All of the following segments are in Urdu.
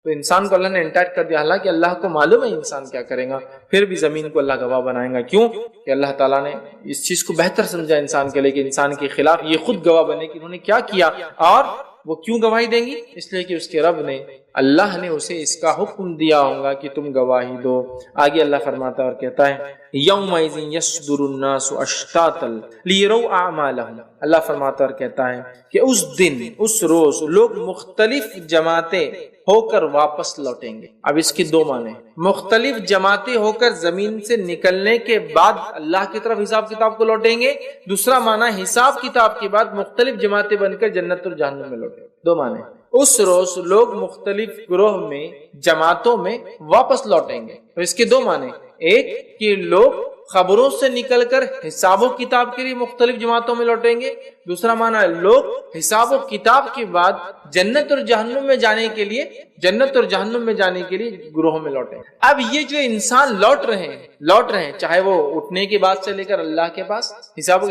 تو انسان کو اللہ نے انٹیکٹ کر دیا، حالانکہ اللہ کو معلوم ہے انسان کیا کرے گا، پھر بھی زمین کو اللہ گواہ بنائے گا. کیوں؟ کہ اللہ تعالیٰ نے اس چیز کو بہتر سمجھا انسان کے لیے کہ انسان کے خلاف یہ خود گواہ بنے کہ انہوں نے کیا کیا، اور وہ کیوں گواہی دیں گی؟ اس لیے کہ اس کے رب نے، اللہ نے اسے اس کا حکم دیا ہوگا کہ تم گواہی دو. آگے اللہ فرماتا ہے اور کہتا ہے یومئذ یصدر الناس اشتاتا لیروا اعمالهم. اللہ فرماتا اور کہتا ہے کہ اس دن، اس روز لوگ مختلف جماعتیں ہو کر واپس لوٹیں گے. اب اس کی دو معنی، مختلف جماعتیں ہو کر زمین سے نکلنے کے بعد اللہ کی طرف حساب کتاب کو لوٹیں گے. دوسرا معنی حساب کتاب کے بعد مختلف جماعتیں بن کر جنت اور جہنم میں لوٹیں گے. دو معنی، اس روز لوگ مختلف گروہ میں، جماعتوں میں واپس لوٹیں گے. تو اس کے دو معنی، ایک کہ لوگ خبروں سے نکل کر حساب و کتاب کے لیے مختلف جماعتوں میں لوٹیں گے. دوسرا معنی لوگ حساب و کتاب کے بعد جنت اور جہنم میں جانے کے لیے، جنت اور جہنم میں جانے کے لیے گروہوں میں لوٹیں. اب یہ جو انسان لوٹ رہے ہیں، چاہے وہ اٹھنے کے بعد سے لے کر اللہ کے پاس حساب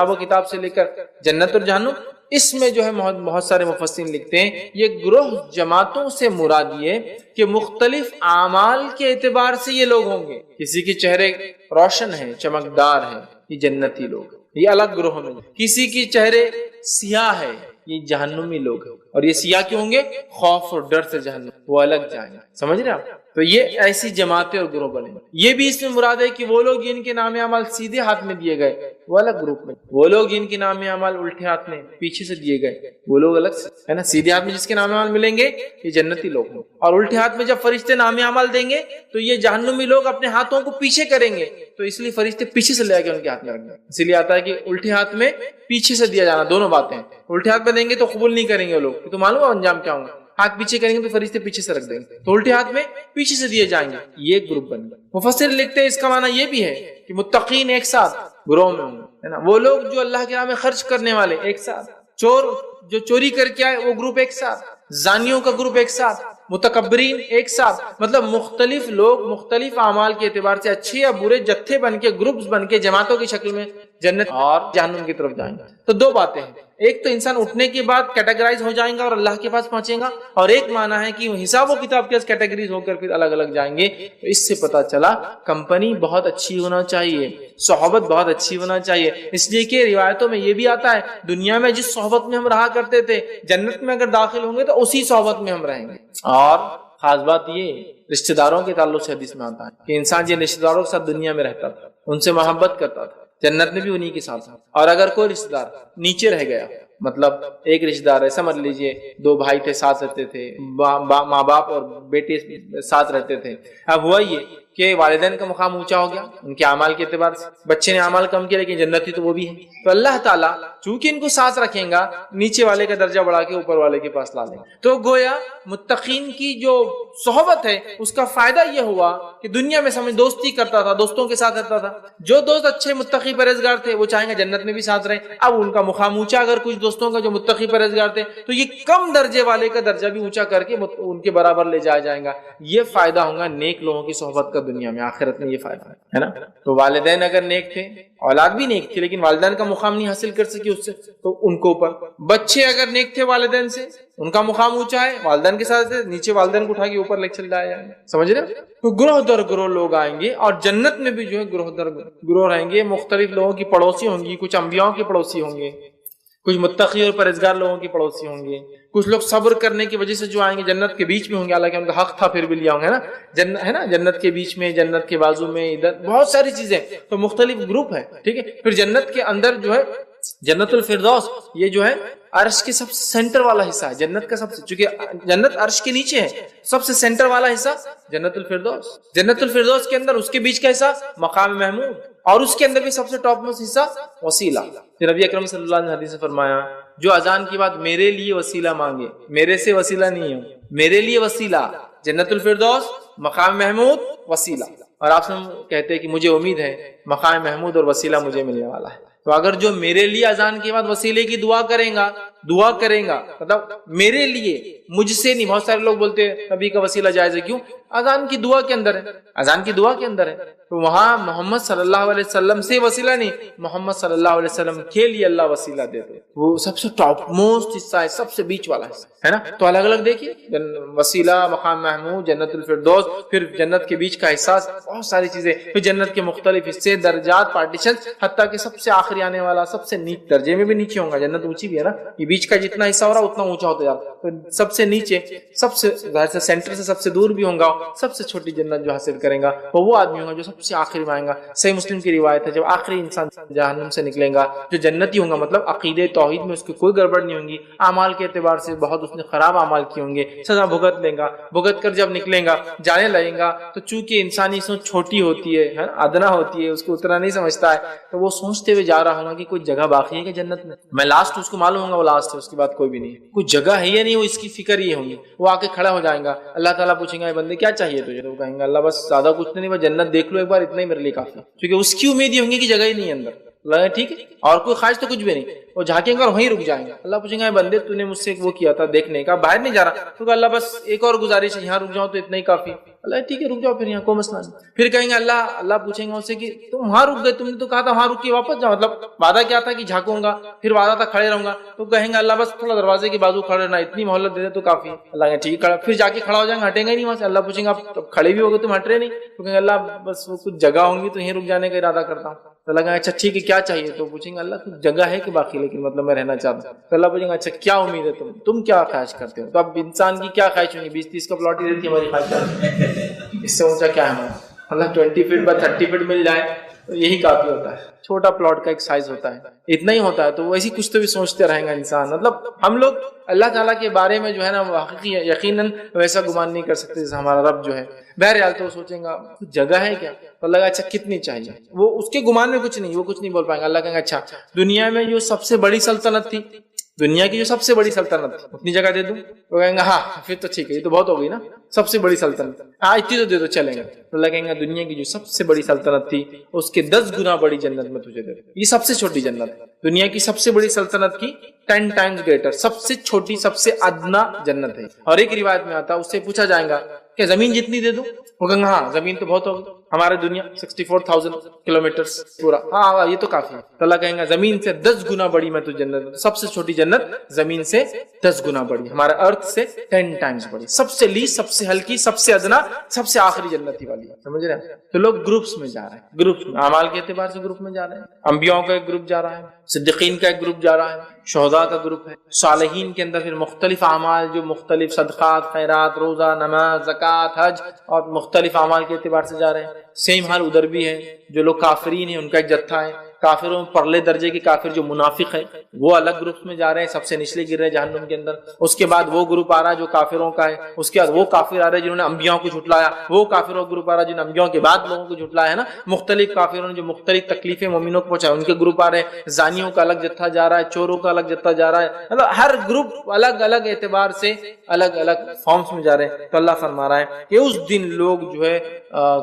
و کتاب سے لے کر جنت اور جہنم، اس میں جو ہے بہت سارے مفسرین لکھتے ہیں یہ گروہ جماعتوں سے مراد یہ کہ مختلف اعمال کے اعتبار سے یہ لوگ ہوں گے. کسی کے چہرے روشن ہیں، چمکدار ہیں، یہ جنتی لوگ، یہ الگ گروہ میں. کسی کے چہرے سیاہ ہے، یہ جہنمی لوگ ہیں. اور یہ سیاہ کیوں ہوں گے؟ خوف اور ڈر سے جہنم، وہ الگ جائیں گے. سمجھ رہے آپ؟ تو یہ ایسی جماعتیں اور گروہ بنے. یہ بھی اس میں مراد ہے کہ وہ لوگ جن کے نام اعمال سیدھے ہاتھ میں دیے گئے وہ الگ گروپ میں، وہ لوگ جن کے نام اعمال الٹے ہاتھ میں پیچھے سے دیے گئے وہ لوگ الگ سے، ہے نا. سیدھے ہاتھ میں جس کے نام اعمال ملیں گے یہ جنتی لوگ ہیں، اور الٹے ہاتھ میں جب فرشتے نام اعمال دیں گے تو یہ جہنمی لوگ اپنے ہاتھوں کو پیچھے کریں گے. تو اس لیے فرشتے پیچھے سے لے کے ان کے ہاتھ میں رکھ دیں. اسی لیے آتا ہے کہ الٹے ہاتھ میں پیچھے سے دیا جانا. دونوں باتیں، الٹے ہاتھ میں دیں گے تو قبول نہیں کریں گے وہ لوگ، تو معلوم ہے انجام کیا ہوگا. ہاتھ پیچھے کریں گے تو فرشتے پیچھے سے رکھ دیں گے، تو الٹے ہاتھ میں پیچھے سے دیے جائیں گے. یہ گروپ بن گیا. مفسر لکھتے ہیں اس کا معنی یہ بھی ہے کہ متقین ایک ساتھ گروہ میں ہوں گے، ہے نا. وہ لوگ جو اللہ کے راہ میں خرچ کرنے والے ایک ساتھ، چور جو چوری کر کے آئے وہ گروپ ایک ساتھ، زانیوں کا گروپ ایک ساتھ، متکبرین ایک ساتھ. مطلب مختلف لوگ مختلف اعمال کے اعتبار سے اچھے یا برے جتھے بن کے، گروپس بن کے، جماعتوں کی شکل میں جنت اور جہنم کی طرف جائیں گے. تو دو باتیں ہیں، ایک تو انسان اٹھنے کے بعد کیٹیگرائز ہو جائیں گا اور اللہ کے پاس پہنچیں گا، اور ایک معنی ہے کہ حساب و کتاب کے کیٹیگریز ہو کر پھر الگ الگ جائیں گے. تو اس سے پتا چلا کمپنی بہت اچھی ہونا چاہیے، صحبت بہت اچھی ہونا چاہیے. اس لیے کہ روایتوں میں یہ بھی آتا ہے دنیا میں جس صحبت میں ہم رہا کرتے تھے جنت میں اگر داخل ہوں گے تو اسی صحبت میں ہم رہیں گے. اور خاص بات یہ رشتہ داروں کے تعلق سے حدیث میں آتا ہے کہ انسان جن رشتہ داروں کے ساتھ دنیا میں رہتا تھا ان سے محبت کرتا تھا، جنت میں بھی انہی کے ساتھ. اور اگر کوئی رشتہ دار نیچے رہ گیا، مطلب ایک رشتہ دار ہے، سمجھ لیجئے دو بھائی تھے، ساتھ رہتے تھے، ماں باپ اور بیٹے ساتھ رہتے تھے. اب ہوا یہ کہ والدین کا مقام اونچا ہو گیا ان کے اعمال کے اعتبار سے، بچے نے اعمال کم کیا لیکن جنتی تو وہ بھی ہے. تو اللہ تعالیٰ چونکہ ان کو ساتھ رکھیں گا، نیچے والے کا درجہ بڑھا کے اوپر والے کے پاس لا لیں. تو گویا متقین کی جو صحبت ہے اس کا فائدہ یہ ہوا کہ دنیا میں سمجھ دوستی کرتا تھا، دوستوں کے ساتھ رہتا تھا. جو دوست اچھے متقی پرہیزگار تھے وہ چاہیں گے جنت میں بھی ساتھ رہیں. اب ان کا مقام اونچا، اگر کچھ دوستوں کا جو متقی پرہیزگار تھے تو یہ کم درجے والے کا درجہ بھی اونچا کر کے ان کے برابر لے جایا جائے گا. یہ فائدہ ہوگا نیک لوگوں کی صحبت کا دنیا میں، آخرت میں یہ فائدہ ہے نا. تو والدین اگر نیک تھے، اولاد بھی نیک تھی لیکن والدین کا مقام نہیں حاصل کر سکی اس سے، تو ان کو اوپر. بچے اگر نیک تھے والدین سے، ان کا مقام اونچا ہے، والدین کے ساتھ نیچے والدین کو اٹھا کے اوپر لے چل جائے جائیں گے. سمجھ رہے؟ تو گروہ در گروہ لوگ آئیں گے اور جنت میں بھی جو ہے گروہ در گروہ رہیں گے. مختلف لوگوں کی پڑوسی ہوں گی، کچھ انبیاءوں کی پڑوسی ہوں گے، کچھ متقی اور پرہیزگار لوگوں کی پڑوسی ہوں گے، کچھ لوگ صبر کرنے کی وجہ سے جو آئیں گے جنت کے بیچ میں ہوں گے، حالانکہ ان کا حق تھا پھر بھی لیا ہوں گے نا، ہے نا، جنت کے بیچ میں، جنت کے بازو میں، ادھر بہت ساری چیزیں. تو مختلف گروپ ہے، ٹھیک ہے. پھر جنت کے اندر جو ہے جنت الفردوس، یہ جو ہے عرش کے سب سے سینٹر والا حصہ ہے جنت کا، سب سے، چونکہ جنت عرش کے نیچے ہے، سب سے سینٹر والا حصہ جنت الفردوس. جنت الفردوس کے اندر اس کے بیچ کا حصہ مقام محمود، اور اس کے اندر بھی سب سے ٹاپ موسٹ حصہ وسیلہ. نبی اکرم صلی اللہ علیہ وسلم نے حدیث میں فرمایا جو اذان کی بات میرے لیے وسیلہ مانگے، میرے سے وسیلہ نہیں ہوں، میرے لیے وسیلہ، جنت الفردوس، مقام محمود، وسیلہ. اور آپ سے کہتے ہیں کہ مجھے امید ہے مقام محمود اور وسیلہ مجھے ملنے والا ہے. تو اگر جو میرے لیے اذان کے بعد وسیلے کی دعا کریں گا مطلب میرے لیے، مجھ سے نہیں. بہت سارے لوگ بولتے ہیں نبی کا وسیلہ جائز ہے، کیوں؟ اذان کی دعا کے اندر ہے، اذان کی دعا کے اندر ہے. تو وہاں محمد صلی اللہ علیہ وسلم سے وسیلہ نہیں، محمد صلی اللہ علیہ وسلم کے لیے اللہ وسیلہ دیتے. وہ سب سے ٹاپ موسٹ حصہ ہے، سب سے بیچ والا حصہ ہے نا. تو الگ الگ دیکھیے، وسیلہ، مقام محمود، جنت الفردوس، پھر جنت کے بیچ کا حصہ، بہت ساری چیزیں، پھر جنت کے مختلف حصے، درجات، پارٹیشن، حتیٰ کہ سب سے آخری آنے والا سب سے نیچے درجے میں بھی نیچے ہوں گا. جنت اونچی بھی ہے نا، یہ بیچ کا جتنا حصہ ہو رہا اتنا اونچا ہوتا جاتا. تو سب سے نیچے، سب سے ظاہر سے سینٹر سے سب سے دور بھی ہوں گا، سب سے چھوٹی جنت جو حاصل کرے گا وہ آدمی ہوگا جو سب سے آخری میں آئے گا. صحیح مسلم کی روایت ہے، جب آخری انسان جہنم سے نکلے گا جو جنتی ہوں گا، مطلب عقیدے توحید میں اس کی کوئی گڑبڑ نہیں ہوں گی، اعمال کے اعتبار سے بہت اس نے خراب اعمال کیے ہوں گے، سزا بھگت لیں گا، بھگت کر جب نکلیں گا جانے لگیں گا تو چونکہ انسانی سوچ چھوٹی ہوتی ہے، ادنا ہوتی ہے، اس کو اتنا نہیں سمجھتا ہے، تو وہ سوچتے ہوئے جا رہا ہوگا کہ کوئی جگہ باقی ہے کہ جنت میں لاسٹ، اس کو معلوم ہوگا وہ لاسٹ ہے، اس کے بعد کوئی بھی نہیں، کوئی جگہ ہے یا نہیں، وہ اس کی فکر یہ ہوگی. وہ آ کے کھڑا ہو جائے گا، اللہ تعالیٰ پوچھیں گا اے بندے کیا چاہیے تجھے؟ تو وہ کہیں گے اللہ بس زیادہ کچھ نہیں، بس جنت دیکھ لو ایک بار، اتنا ہی میرے لیے کافی. کیونکہ اس کی امید یہ ہوگی کہ جگہ ہی نہیں ہے اندر. اللہ ٹھیک ہے، اور کوئی خواہش تو کچھ بھی نہیں. وہ جھانکیں گے اور وہیں رک جائیں گے. اللہ پوچھیں گے بندے تو نے مجھ سے وہ کیا تھا دیکھنے کا، باہر نہیں جا رہا، تو اللہ بس ایک اور گزارش ہے، یہاں رک جاؤ تو اتنا ہی کافی. اللہ ٹھیک ہے رک جاؤ، پھر یہاں کوئی مسئلہ نہیں. پھر کہیں گے اللہ پوچھیں گے ان سے کہ تم وہاں رک گئے، تم نے تو کہا تھا وہاں رک کے واپس جاؤ، مطلب وعدہ کیا تھا کہ جھانکوں گا، پھر وعدہ تھا کھڑے رہوں گا. تو کہیں گے اللہ بس تھوڑا دروازے کے بازو کھڑے رہنا، اتنی مہلت دے دے تو کافی. اللہ کہ ٹھیک ہے، پھر جا کے کھڑا ہو جائیں گے، ہٹیں گے نہیں وہاں سے. اللہ پوچھیں گے آپ کھڑے بھی ہو گئے تم ہٹ رہے نہیں؟ تو کہیں گے اللہ بس وہ کچھ جگہ ہوں گی تو یہیں رک جانے کا ارادہ کرتا ہوں. تو اللہ کہیں اچھا ٹھیک ہے کیا چاہیے؟ تو پوچھیں گے اللہ کچھ جگہ ہے کہ باقی، لیکن مطلب میں رہنا چاہتا ہوں. تو اللہ پوچھیں گے اچھا کیا امید ہے تم کیا خواہش کرتے ہو؟ تو اب انسان کی کیا خواہش ہوگی؟ 20-30 کا پلاٹ ہی رہتی ہے ہماری خواہش، اس سے اونچا کیا ہے ہمارا؟ مطلب 20 فٹ بائی 30 فٹ مل جائے تو یہی کافی ہوتا ہے. چھوٹا پلاٹ کا ایک سائز ہوتا ہے، اتنا ہی ہوتا ہے. تو ویسی کچھ تو بھی سوچتے رہیں گا انسان. مطلب ہم لوگ اللہ تعالیٰ کے بارے میں جو ہے نا حقیقی یقیناً ویسا گمان نہیں کر سکتے جیسے ہمارا رب جو ہے. بہرحال تو سوچیں گا جگہ ہے کیا؟ تو اللہ کا اچھا کتنی چاہیے؟ وہ اس کے گمان میں کچھ نہیں، وہ کچھ نہیں بول پائیں گے. اللہ کہیں گے اچھا دنیا میں جو سب سے بڑی سلطنت تھی، دنیا کی جو سب سے بڑی سلطنت تھی اتنی جگہ دے دوں؟ وہ کہیں گے ہاں پھر تو ٹھیک ہے، یہ تو بہت ہو گئی نا، سب سے بڑی سلطنت اتنی تو دے دو چلیں گے. تو اللہ کہیں گے دنیا کی جو سب سے بڑی سلطنت تھی اس کے 10 گنا بڑی جنت میں تجھے دے دوں. یہ سب سے چھوٹی جنت ہے، دنیا کی سب سے بڑی سلطنت کی 10 ٹائمز گریٹر، سب سے چھوٹی سب سے ادنا جنت ہے. اور ایک روایت میں آتا ہے اس سے پوچھا جائے گا کہ زمین جتنی دے دوں؟ وہ کہیں گے ہاں زمین تو بہت ہوگی، ہمارے دنیا 64,000 کلومیٹر پورا، ہاں یہ تو کافی ہے. تو اللہ کہیں گا زمین سے 10 گنا بڑی میں تو جنت، سب سے چھوٹی جنت زمین سے 10 گنا بڑی، ہمارے ارتھ سے 10 ٹائمز بڑی، سب سے لیس، سب سے ہلکی، سب سے ادنا، سب سے آخری جنتی والی. سمجھ رہے ہیں؟ تو لوگ گروپس میں جا رہے ہیں، گروپس میں اعمال کے اعتبار سے گروپ میں جا رہے ہیں. انبیاء کا ایک گروپ جا رہا ہے، صدیقین کا ایک گروپ جا رہا ہے، شہداء کا گروپ ہے، صالحین کے اندر پھر مختلف اعمال جو مختلف صدقات، خیرات، روزہ، نماز، زکوٰۃ، حج اور مختلف اعمال کے اعتبار سے جا رہے ہیں. سیم حال ادھر بھی ہے، جو لوگ کافرین ہیں ان کا ایک جتھا ہے. کافروں میں پرلے درجے کے کافر جو منافق ہے وہ الگ گروپ میں جا رہے ہیں، سب سے نچلے گر رہے ہیں جہنم کے اندر. اس کے بعد وہ گروپ آ رہا ہے جو کافروں کا ہے، اس کے بعد وہ کافر آ رہے ہیں جنہوں نے انبیاء کو جھٹلایا، وہ کافروں کا گروپ آ رہا ہے جنہوں نے انبیاء کے بعد لوگوں کو جھٹلایا ہے نا. مختلف کافروں نے جو مختلف تکلیفیں مومنوں کو پہنچایا ان کے گروپ آ رہے ہیں. زانیوں کا الگ جتھا جا رہا ہے، چوروں کا الگ جتھا جا رہا ہے. مطلب ہر گروپ الگ الگ اعتبار سے الگ الگ فارمز میں جا رہے ہیں. تو اللہ فرما رہا ہے کہ اس دن لوگ جو ہے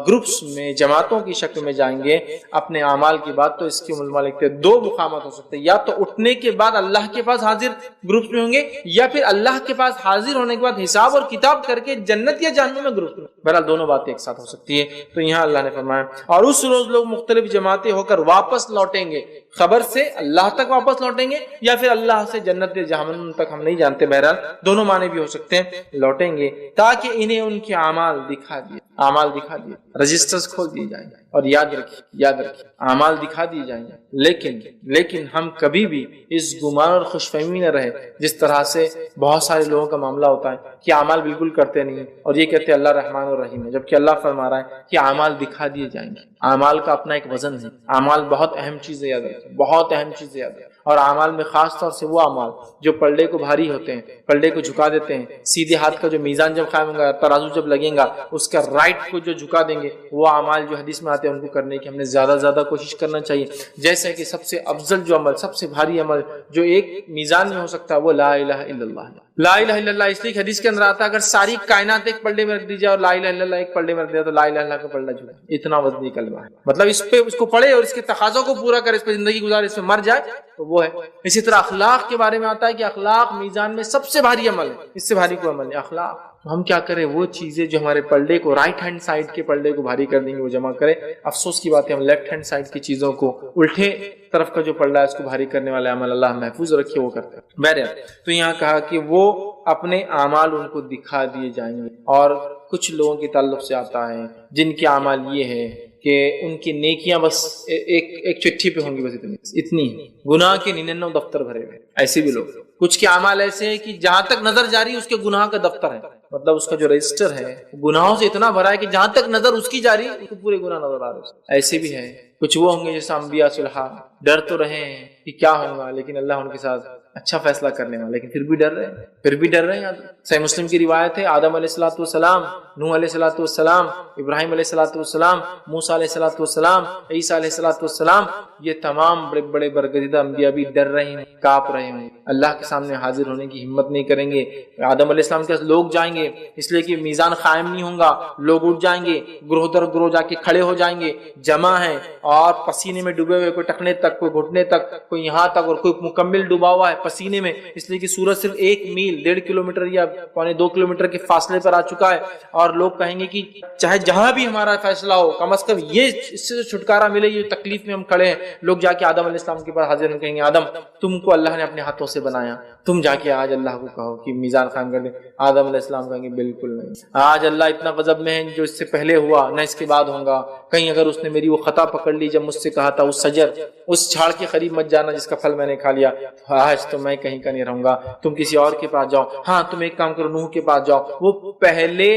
گروپس میں، جماعتوں کی شکل میں جائیں گے اپنے اعمال کی بات. تو اس کی ملک کے 2 مقامات ہو سکتے ہیں، یا تو اٹھنے کے بعد اللہ کے پاس حاضر گروپس میں ہوں گے، یا پھر اللہ کے پاس حاضر ہونے کے بعد حساب اور کتاب کر کے جنت یا جہنم میں گروپ میں. بہرحال دونوں باتیں ایک ساتھ ہو سکتی ہے. تو یہاں اللہ نے فرمایا اور اس روز لوگ مختلف جماعتیں ہو کر واپس لوٹیں گے، خبر سے اللہ تک واپس لوٹیں گے یا پھر اللہ سے جنت یا جہنم تک، ہم نہیں جانتے. بہرحال دونوں معنی بھی ہو سکتے ہیں. لوٹیں گے تاکہ انہیں ان کے اعمال دکھا دیے، اعمال دکھا دیے، رجسٹرز کھول دیے جائیں گے. اور یاد رکھیے اعمال دکھا دیے جائیں گے، لیکن ہم کبھی بھی اس گمان اور خوش فہمی نہ رہے جس طرح سے بہت سارے لوگوں کا معاملہ ہوتا ہے کہ اعمال بالکل کرتے نہیں اور یہ کہتے ہیں اللہ رحمان اور رحیم ہے، جبکہ اللہ فرما رہا ہے کہ اعمال دکھا دیے جائیں گے. اعمال کا اپنا ایک وزن ہے، اعمال بہت اہم چیز ہے، یاد رکھیں بہت اہم چیز ہے یاد رکھیں. اور اعمال میں خاص طور سے وہ اعمال جو پلڑے کو بھاری ہوتے ہیں، پلڑے کو جھکا دیتے ہیں. سیدھے ہاتھ کا جو میزان جب قائم ہوگا، ترازو جب لگے گا، اس کا رائٹ کو جو جھکا دیں گے، وہ اعمال جو حدیث میں آتے ہیں ان کو کرنے کی ہم نے زیادہ کوشش کرنا چاہیے. جیسے کہ سب سے افضل جو عمل، سب سے بھاری عمل جو ایک میزان میں ہو سکتا ہے وہ لا الہ الا اللہ ہے. لا الہ الا اللہ اس لیے حدیث کے اندر آتا ہے اگر ساری کائنات ایک پلڑے میں رکھ دی جائے اور لا الہ الا اللہ ایک پلڑے میں رکھ دیا تو لا الہ الا اللہ کا پلڑا جھکے، اتنا وزنی کلمہ ہے. مطلب اس پہ اس کو پڑھے اور اس کے تقاضوں کو پورا کرے، اس پہ زندگی گزارے، اس پہ مر جائے تو وہ ہے. اسی طرح اخلاق کے بارے میں آتا ہے کہ اخلاق میزان میں سب سے بھاری عمل ہے، اس سے بھاری کوئی عمل نہیں اخلاق. ہم کیا کریں، وہ چیزیں جو ہمارے پلڑے کو رائٹ ہینڈ سائڈ کے پلڑے کو بھاری کر دیں گے وہ جمع کرے. افسوس کی بات ہے ہم لیفٹ ہینڈ سائڈ کی چیزوں کو، الٹے طرف کا جو پلڑا ہے اس کو بھاری کرنے والے عمل اللہ محفوظ رکھے وہ کرتے ہیں. بہرحال تو یہاں کہا کہ وہ اپنے اعمال ان کو دکھا دیے جائیں گے. اور کچھ لوگوں کے تعلق سے آتا ہے جن کے اعمال یہ ہے کہ ان کی نیکیاں بس ایک چٹھی پہ ہوں گی، بس اتنی گناہ کے 99 دفتر بھرے ہوئے. ایسے بھی لوگ، کچھ کے اعمال ایسے ہیں کہ جہاں تک نظر جاری اس کے گناہ کا دفتر ہے، مطلب اس کا جو رجسٹر ہے گناہوں سے اتنا بھرا ہے کہ جہاں تک نظر اس کی جاری اس کو پورے گناہ نظر آ رہے ہیں. ایسے بھی ہے. کچھ وہ ہوں گے جیسے انبیاء صلحاء، ڈر تو رہے ہیں کہ کیا ہوگا لیکن اللہ ان کے ساتھ اچھا فیصلہ کرنے والا، لیکن پھر بھی ڈر رہے ہیں. صحیح مسلم کی روایت ہے آدم علیہ الصلوۃ والسلام، نوح علیہ الصلوۃ والسلام، ابراہیم علیہ الصلوۃ والسلام، موسیٰ علیہ الصلوۃ والسلام، عیسیٰ علیہ الصلوۃ والسلام، یہ تمام بڑے بڑے برگزیدہ انبیاء بھی ڈر رہے ہیں، کانپ رہے ہیں، اللہ کے سامنے حاضر ہونے کی ہمت نہیں کریں گے. آدم علیہ السلام کے لوگ جائیں گے اس لیے کہ میزان قائم نہیں ہوگا، لوگ اٹھ جائیں گے، گروہ در گروہ جا کے کھڑے ہو جائیں گے، جمع ہیں اور پسینے میں ڈوبے ہوئے، کوئی ٹخنے تک، کوئی گھٹنے تک، کوئی یہاں تک، اور کوئی مکمل ڈوبا ہوا ہے پسینے میں، اس لیے کہ سورج صرف 1 میل 1.5 کلومیٹر یا 1.25 کلومیٹر کے فاصلے پر آ چکا ہے. اور لوگ کہیں گے کہ چاہے جہاں بھی ہمارا فیصلہ ہو کم از کم یہ اس سے چھٹکارا ملے، یہ تکلیف میں ہم کھڑے ہیں. لوگ جا کے آدم علیہ السلام کے پاس حاضر ہیں، کہیں گے آدم تم کو اللہ نے اپنے ہاتھوں سے بنایا، تم جا کے آج اللہ کو کہو کہ میزان قائم کر دے. آدم علیہ السلام کہیں گے بالکل نہیں، آج اللہ اتنا غضب میں ہے جو اس سے پہلے ہوا نہ اس کے بعد ہوگا. کہیں اگر اس نے میری وہ خطا پکڑ لی جب مجھ سے کہا تھا اس شجر، اس جھاڑ کے قریب مت جانا جس کا پھل میں نے کھا لیا، آج تو میں کہیں کا نہیں رہوں گا، تم کسی اور کے پاس جاؤ. ہاں تم ایک کام کرو، نوح کے پاس جاؤ، وہ پہلے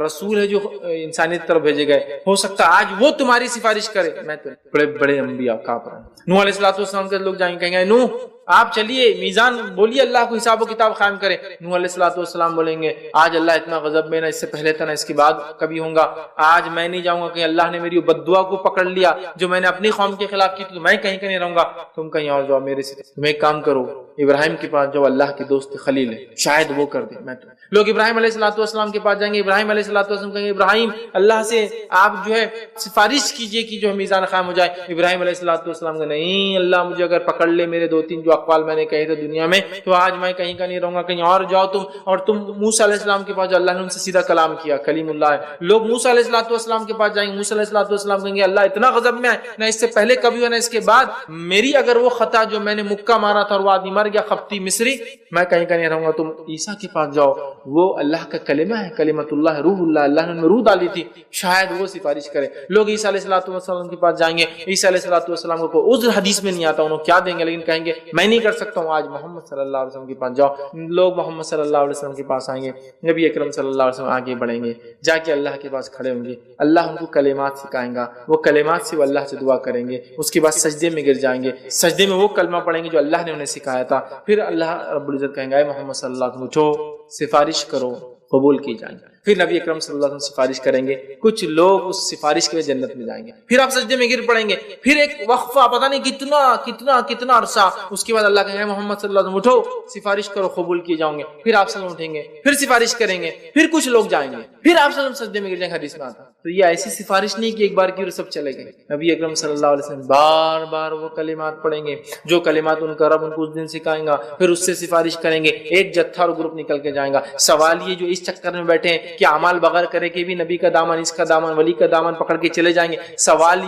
رسول ہے جو انسانیت طرف بھیجے گئے، ہو سکتا ہے آج وہ تمہاری سفارش کرے. میں تو بڑے بڑے انبیاء کانپ رہے ہیں. نوح علیہ السلام کے لوگ جائیں گے، کہیں گے نوح آپ چلیے میزان بولیے اللہ کو حساب و کتاب قائم کرے. نوح علیہ السلام بولیں گے آج اللہ اتنا غضب میں، نہ اس سے پہلے تھا نہ اس کے بعد کبھی ہوگا، آج میں نہیں جاؤں گا کہ اللہ نے میری بد دعا کو پکڑ لیا جو میں نے اپنی قوم کے خلاف کی، تو میں کہیں کا نہیں رہوں گا، تم کہیں اور جاؤ میرے سے. تم ایک کام کرو، ابراہیم کے پاس جو اللہ کے دوست خلیل ہے شاید وہ کر دے. میں تو لوگ ابراہیم علیہ السلام کے پاس جائیں گے، ابراہیم علیہ السلام کہیں گے ابراہیم اللہ سے آپ جو ہے سفارش کیجئے کہ جو میزان قائم ہو جائے. ابراہیم علیہ السلام کہ نہیں، اللہ مجھے اگر پکڑ لے میرے 2-3 جو اقوال میں نے کہے تھے دنیا میں، تو آج میں کہیں کا نہیں رہوں گا، کہیں اور جاؤ تم. اور تم موسیٰ علیہ السلام کے پاس جو اللہ نے ان سے سیدھا کلام کیا، کلیم اللہ ہے، لوگ موسیٰ علیہ السلام کے پاس جائیں گے، موسیٰ علیہ السلام کہیں گے اللہ اتنا غضب میں ہے، نہ اس سے پہلے کبھی ہوا نہ اس کے بعد، میری اگر وہ خطا جو میں نے مکہ مارا تھا اور وہ آدمی مر گیا خبتی مصری، میں کہیں کا نہیں رہوں گا. تم عیسیٰ کے پاس جاؤ، وہ اللہ کا کلمہ ہے، کلمۃ اللہ، روح اللہ، اللہ نے روح ڈالی تھی، شاید وہ سفارش کرے. لوگ عیسیٰ علیہ السلام کے پاس جائیں گے، عیسیٰ علیہ السلام کو عذر حدیث میں نہیں آتا انہوں کیا دیں گے، لیکن کہیں گے میں نہیں کر سکتا ہوں. آج محمد صلی اللہ علیہ وسلم کے پاس جاؤ، لوگ محمد صلی اللہ علیہ وسلم کے پاس آئیں گے، نبی اکرم صلی اللہ علیہ وسلم آگے بڑھیں گے، جا کے اللہ کے پاس کھڑے ہوں گے، اللہ ان کو کلمات سکھائیں گا، وہ کلمات سے وہ اللہ سے دعا کریں گے، اس کے بعد سجدے میں گر جائیں گے، سجدے میں وہ کلمہ پڑھیں گے جو اللہ نے انہیں سکھایا تھا. پھر اللہ رب العزت کہیں گے اے محمد صلی اللہ علیہ وسلم اٹھو، سفارش کرو، قبول کی جائیں گے. پھر نبی اکرم صلی اللہ علیہ وسلم سفارش کریں گے، کچھ لوگ اس سفارش کے جنت میں جائیں گے، پھر آپ سجدے میں گر پڑیں گے، پھر ایک وقفہ پتہ نہیں کتنا عرصہ، اس کے بعد اللہ کہیں گے محمد صلی اللہ علیہ وسلم اٹھو، سفارش کرو، قبول کیے جاؤں گے. پھر آپ صلی اللہ علیہ وسلم اٹھیں گے، پھر سفارش کریں گے، پھر کچھ لوگ جائیں گے، پھر آپ صلی اللہ علیہ وسلم سجدے میں گر جائیں گے، حدیث میں آتا. تو یہ ایسی سفارش نہیں کہ ایک بار کی اور سب چلے گئے. نبی اکرم صلی اللہ علیہ وسلم بار بار وہ کلمات پڑھیں گے جو کلمات ان کا رب ان کو اس دن سکھائیں گا، پھر اس سے سفارش کریں گے، ایک جتھا اور گروپ نکل کے جائیں گا. سوال یہ جو اس چکر میں بیٹھے ہیں کہ اعمال بغیر کرے کہ بھی نبی کا دامن، اس کا دامن، ولی کا دامن پکڑ کے چلے جائیں گے. سوال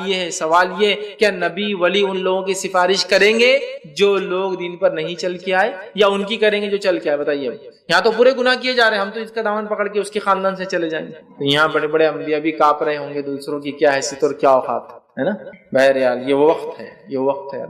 یہ کیا نبی ولی ان لوگوں کی سفارش کریں گے جو لوگ دین پر نہیں چل کے آئے، یا ان کی کریں گے جو چل کے آئے؟ بتائیے. یہاں تو پورے گناہ کیے جا رہے ہیں، ہم تو اس کا دامن پکڑ کے اس کے خاندان سے چلے جائیں گے. یہاں بڑے بڑے انبیاء بھی کانپ رہے ہوں گے دوسروں کی کیا حیثیت اور کیا اوقات ہے نا. بہرحال یہ وقت ہے.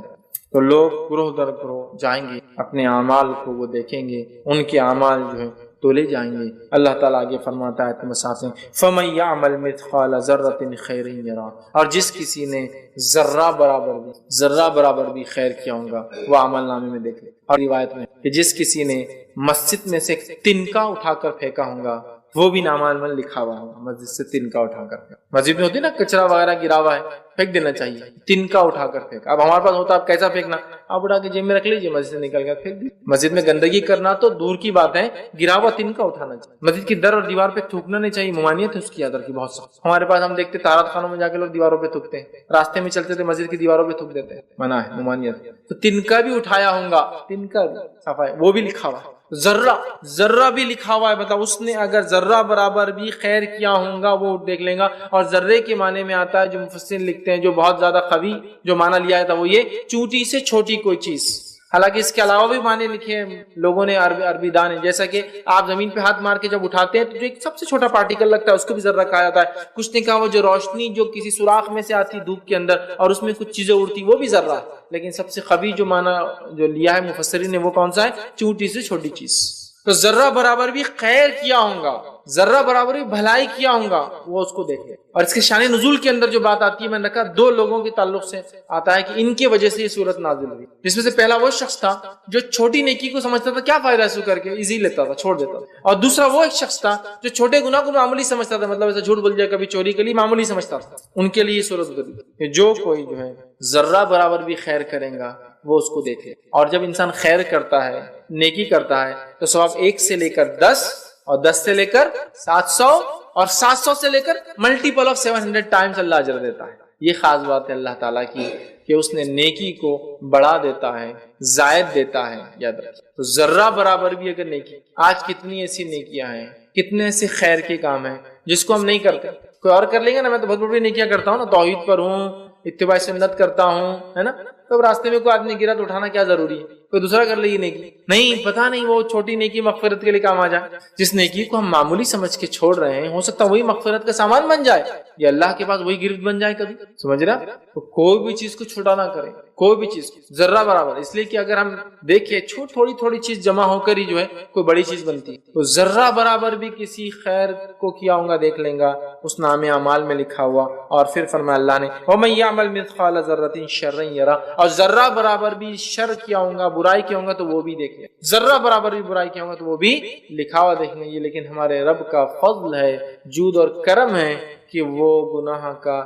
تو لوگ گروہ در گروہ جائیں گے، اپنے اعمال کو وہ دیکھیں گے، ان کے اعمال جو ہے تولے جائیں گے. اللہ تعالیٰ آگے فرماتا ہے تم ساتھ ہیں فَمَن يَعْمَلْ مِثْقَالَ ذَرَّةٍ خَيْرٍ يَرَهُ، اور جس کسی نے ذرہ برابر بھی خیر کیا ہوگا وہ عمل نامے میں دیکھ لے. اور روایت میں کہ جس کسی نے مسجد میں سے تنکا اٹھا کر پھینکا ہوگا وہ بھی نامعلوم لکھا ہوا ہوگا مسجد سے تنکا اٹھا کر. مسجد میں ہوتی نا کچرا وغیرہ گرا ہوا ہے پھینک دینا چاہیے, تنکا اٹھا کر پھینک. اب ہمارے پاس ہوتا آپ کیسا پھینکنا, آپ اٹھا کے جیب میں رکھ لیجیے, مسجد سے نکل کر پھینک دیجیے. مسجد میں گندگی کرنا تو دور کی بات ہے, گرا ہوا تنکا اٹھانا چاہیے. مسجد کی در اور دیوار پہ تھوکنا نہیں چاہیے, ممانعت ہے اس کی ادر کی بہت سخت. ہمارے پاس ہم دیکھتے تارات خانوں میں جا کے لوگ دیواروں پہ تھوکتے ہیں, راستے میں چلتے تھے مسجد کی دیواروں پہ تھوک دیتے ہیں, منع ہے, ممانعت. تو تنکا بھی اٹھایا ہوگا, تنکا بھی صفائی, وہ بھی لکھا ہوا ہے. ذرہ بھی لکھا ہوا ہے, مطلب اس نے اگر ذرہ برابر بھی خیر کیا ہوگا وہ دیکھ لیں گا. اور ذرے کے معنی میں آتا ہے, جو مفسر لکھتے ہیں جو بہت زیادہ قوی جو معنی لیا تھا وہ یہ چونٹی سے چھوٹی کوئی چیز. حالانکہ اس کے علاوہ بھی معنی لکھے ہیں لوگوں نے, عربی دان ہیں, جیسا کہ آپ زمین پہ ہاتھ مار کے جب اٹھاتے ہیں تو جو ایک سب سے چھوٹا پارٹیکل لگتا ہے اس کو بھی ذرہ کہا جاتا ہے. کچھ نے کہا وہ جو روشنی جو کسی سوراخ میں سے آتی دھوپ کے اندر اور اس میں کچھ چیزیں اڑتی وہ بھی ذرہ. لیکن سب سے قوی جو معنی جو لیا ہے مفسرین نے وہ کون سا ہے, چونٹی سے چھوٹی چیز. تو ذرہ برابر بھی خیر کیا ہوگا, ذرہ برابر بھی بھلائی کیا ہوگا, وہ اس کو دیکھے. اور اس کے شان نزول کے اندر جو بات آتی ہے, میں نے کہا دو لوگوں کے تعلق سے آتا ہے کہ ان کی وجہ سے یہ صورت نازل ہوئی. جس میں سے پہلا وہ شخص تھا جو چھوٹی نیکی کو سمجھتا تھا کیا فائدہ اس کو کر کے, ایزی لیتا تھا, چھوڑ دیتا تھا. اور دوسرا وہ ایک شخص تھا جو چھوٹے گناہ کو معمولی سمجھتا تھا, مطلب ایسا جھوٹ بول جائے کبھی چوری کے لیے معمولی سمجھتا تھا. ان کے لیے یہ صورت اتری کہ جو کوئی جو ہے ذرہ برابر بھی خیر کرے گا وہ اس کو دیکھے. اور جب انسان خیر کرتا ہے, نیکی کرتا ہے, تو ثواب 1 سے لے کر 10 اور 10 سے لے کر 700 اور 700 سے لے کر ملٹیپل آف 700 ٹائمز اللہ اجر دیتا ہے. یہ خاص بات ہے اللہ تعالیٰ کی کہ اس نے نیکی کو بڑھا دیتا ہے, زائد دیتا ہے. یاد رکھیں, تو ذرہ برابر بھی اگر نیکی, آج کتنی ایسی نیکیاں ہیں, کتنے ایسے خیر کے کام ہیں جس کو ہم نہیں کرتے. کوئی اور کر لیں گے نا, میں تو بہت بڑی نیکیاں کرتا ہوں نا, توحید پر ہوں, اتباع سنت کرتا ہوں, ہے نا, تو راستے میں کوئی آدمی گرا تو اٹھانا کیا ضروری ہے, کوئی دوسرا کر لے یہ نیکی. نہیں, پتہ نہیں وہ چھوٹی نیکی مغفرت کے لیے کام آ جائے. جس نیکی کو ہم معمولی سمجھ کے چھوڑ رہے ہیں, ہو سکتا ہے وہی مغفرت کا سامان بن جائے, یا اللہ کے پاس وہی گرفت بن جائے کبھی. سمجھ رہا, تو کوئی بھی چیز کو چھوٹا نہ کریں, کوئی بھی چیز ذرہ برابر. اس لیے کہ اگر ہم دیکھیں تھوڑی چیز جمع ہو کر ہی جو ہے کوئی بڑی چیز بنتی ہے. تو ذرہ برابر بھی کسی خیر کو کیا ہوگا دیکھ لیں گا, اس نام اعمال میں لکھا ہوا. اور پھر فرمایا اللہ نے وَمَن يَعْمَلْ مِثْقَالَ ذَرَّةٍ شَرًّا يَرَهُ, اور ذرہ برابر بھی شر کیا ہوگا, برائی کیا ہوگا تو وہ بھی دیکھیں. ذرہ برابر بھی برائی کیا ہوگا تو وہ بھی لکھا ہوا دیکھیں گے. لیکن ہمارے رب کا فضل ہے, جود اور کرم ہے کہ وہ گناہ کا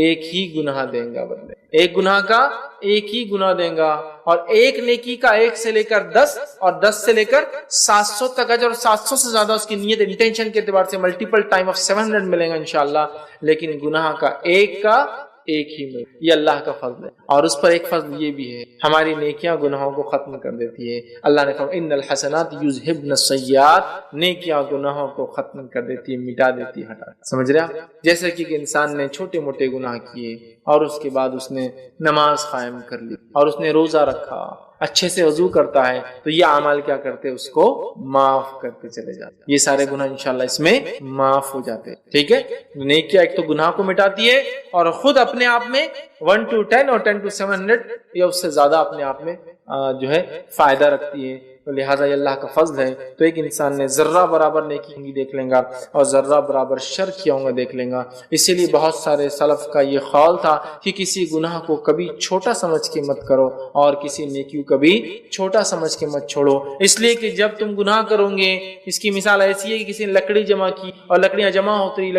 ایک ہی گناہ دیں گا بدلے, ایک گناہ کا ایک ہی گناہ دیں گا. اور ایک نیکی کا 1 سے لے کر 10 اور 10 سے لے کر 700 تک اجر, اور 700 سے زیادہ اس کی نیت انٹینشن کے اعتبار سے ملٹیپل ٹائم آف 700 ملیں گا انشاءاللہ. لیکن گناہ کا ایک ہی ملے, یہ اللہ کا فضل ہے. اور اس پر ایک فضل یہ بھی ہے, ہماری نیکیاں گناہوں کو ختم کر دیتی ہے. اللہ نے فرمایا ان الحسنات یذہبن السیئات, نیکیاں گناہوں کو ختم کر دیتی ہے, مٹا دیتی ہے, ہٹا. سمجھ رہے آپ, جیسے کہ انسان نے چھوٹے موٹے گناہ کیے اور اس کے بعد اس نے نماز قائم کر لی اور اس نے روزہ رکھا, اچھے سے وضو کرتا ہے, تو یہ اعمال کیا کرتے اس کو معاف کرتے چلے جاتے. یہ سارے گناہ انشاءاللہ اس میں معاف ہو جاتے. ٹھیک ہے, نیکیاں ایک تو گناہ کو مٹاتی ہے اور خود اپنے آپ میں 1 to 10 اور 10 to 700 یا اس سے زیادہ اپنے آپ میں جو ہے فائدہ رکھتی ہے. تو لہٰذا یہ اللہ کا فضل ہے. تو ایک انسان نے ذرہ برابر نیکی ہوں گی دیکھ لیں گا اور ذرہ برابر شر کیا ہوں گا دیکھ لیں گا. اسی لیے بہت سارے سلف کا یہ خیال تھا کہ کسی گناہ کو کبھی چھوٹا سمجھ کے مت کرو اور کسی نیکی کو کبھی چھوٹا سمجھ کے مت چھوڑو. اس لیے کہ جب تم گناہ کرو گے, اس کی مثال ایسی ہے کہ کسی نے لکڑی جمع کی اور لکڑیاں جمع ہوتی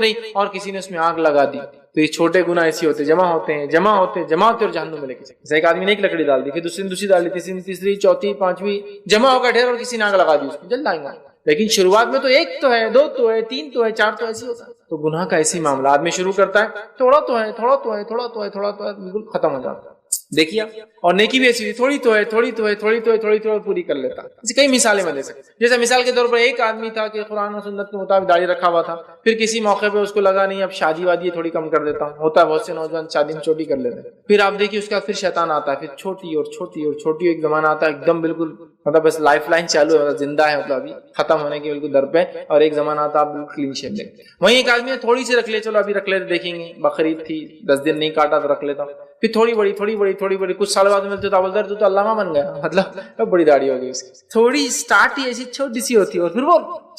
رہی اور کسی نے اس میں آگ لگا دی. تو یہ چھوٹے گناہ ایسی ہوتے, جمع ہوتے اور جہنم میں لے کے جیسے ایک آدمی نے ایک لکڑی ڈال دی, پھر دوسری ڈال دی, تیسری چوتھی پانچویں جمع ہو کر ڈھیر, اور کسی نے آگ لگا دی, اس کو جل جائیں گا. لیکن شروعات میں تو 1 تو ہے, 2 تو ہے, 3 تو ہے, 4 تو ایسی ہوتا ہے. تو گناہ کا ایسی معاملہ, آدمی شروع کرتا ہے تھوڑا تو ہے بالکل ختم ہو جاتا ہے. دیکھیے, اور نیکی بھی ایسی تھوڑی تو ہے پوری کر لیتا. اس کئی مثالیں میں دے سکتا. جیسے مثال کے طور پر ایک آدمی تھا کہ قرآن و سنت کے مطابق داڑھی رکھا ہوا تھا, پھر کسی موقع پہ اس کو لگا نہیں اب شادی وادی تھوڑی کم کر دیتا ہوں. ہوتا ہے بہت سے نوجوان شادی میں چھوٹی کر لیتے ہیں. پھر آپ دیکھیے اس کے بعد پھر شیطان آتا ہے, پھر چھوٹی ایک زمانہ آتا ہے ایک دم بالکل مطلب بس لائف لائن چالو ہے, زندہ ہے, مطلب ابھی ختم ہونے کے بالکل در پہ, اور ایک زمانہ آتا ہے بالکل کلین شیپ لے. وہیں ایک آدمی نے تھوڑی سی رکھ لے, چلو ابھی رکھ لیتے دیکھیں گے, بقرعید تھی 10 دن نہیں کاٹا تو رکھ لیتا ہوں. پھر تھوڑی بڑی کچھ سال بعد ملتے تو بولتا تو علامہ بن گیا, مطلب بڑی داڑھی ہو گئی اس کی. تھوڑی اسٹارٹ ہی ایسی چھوٹی سی ہوتی ہے اور پھر وہ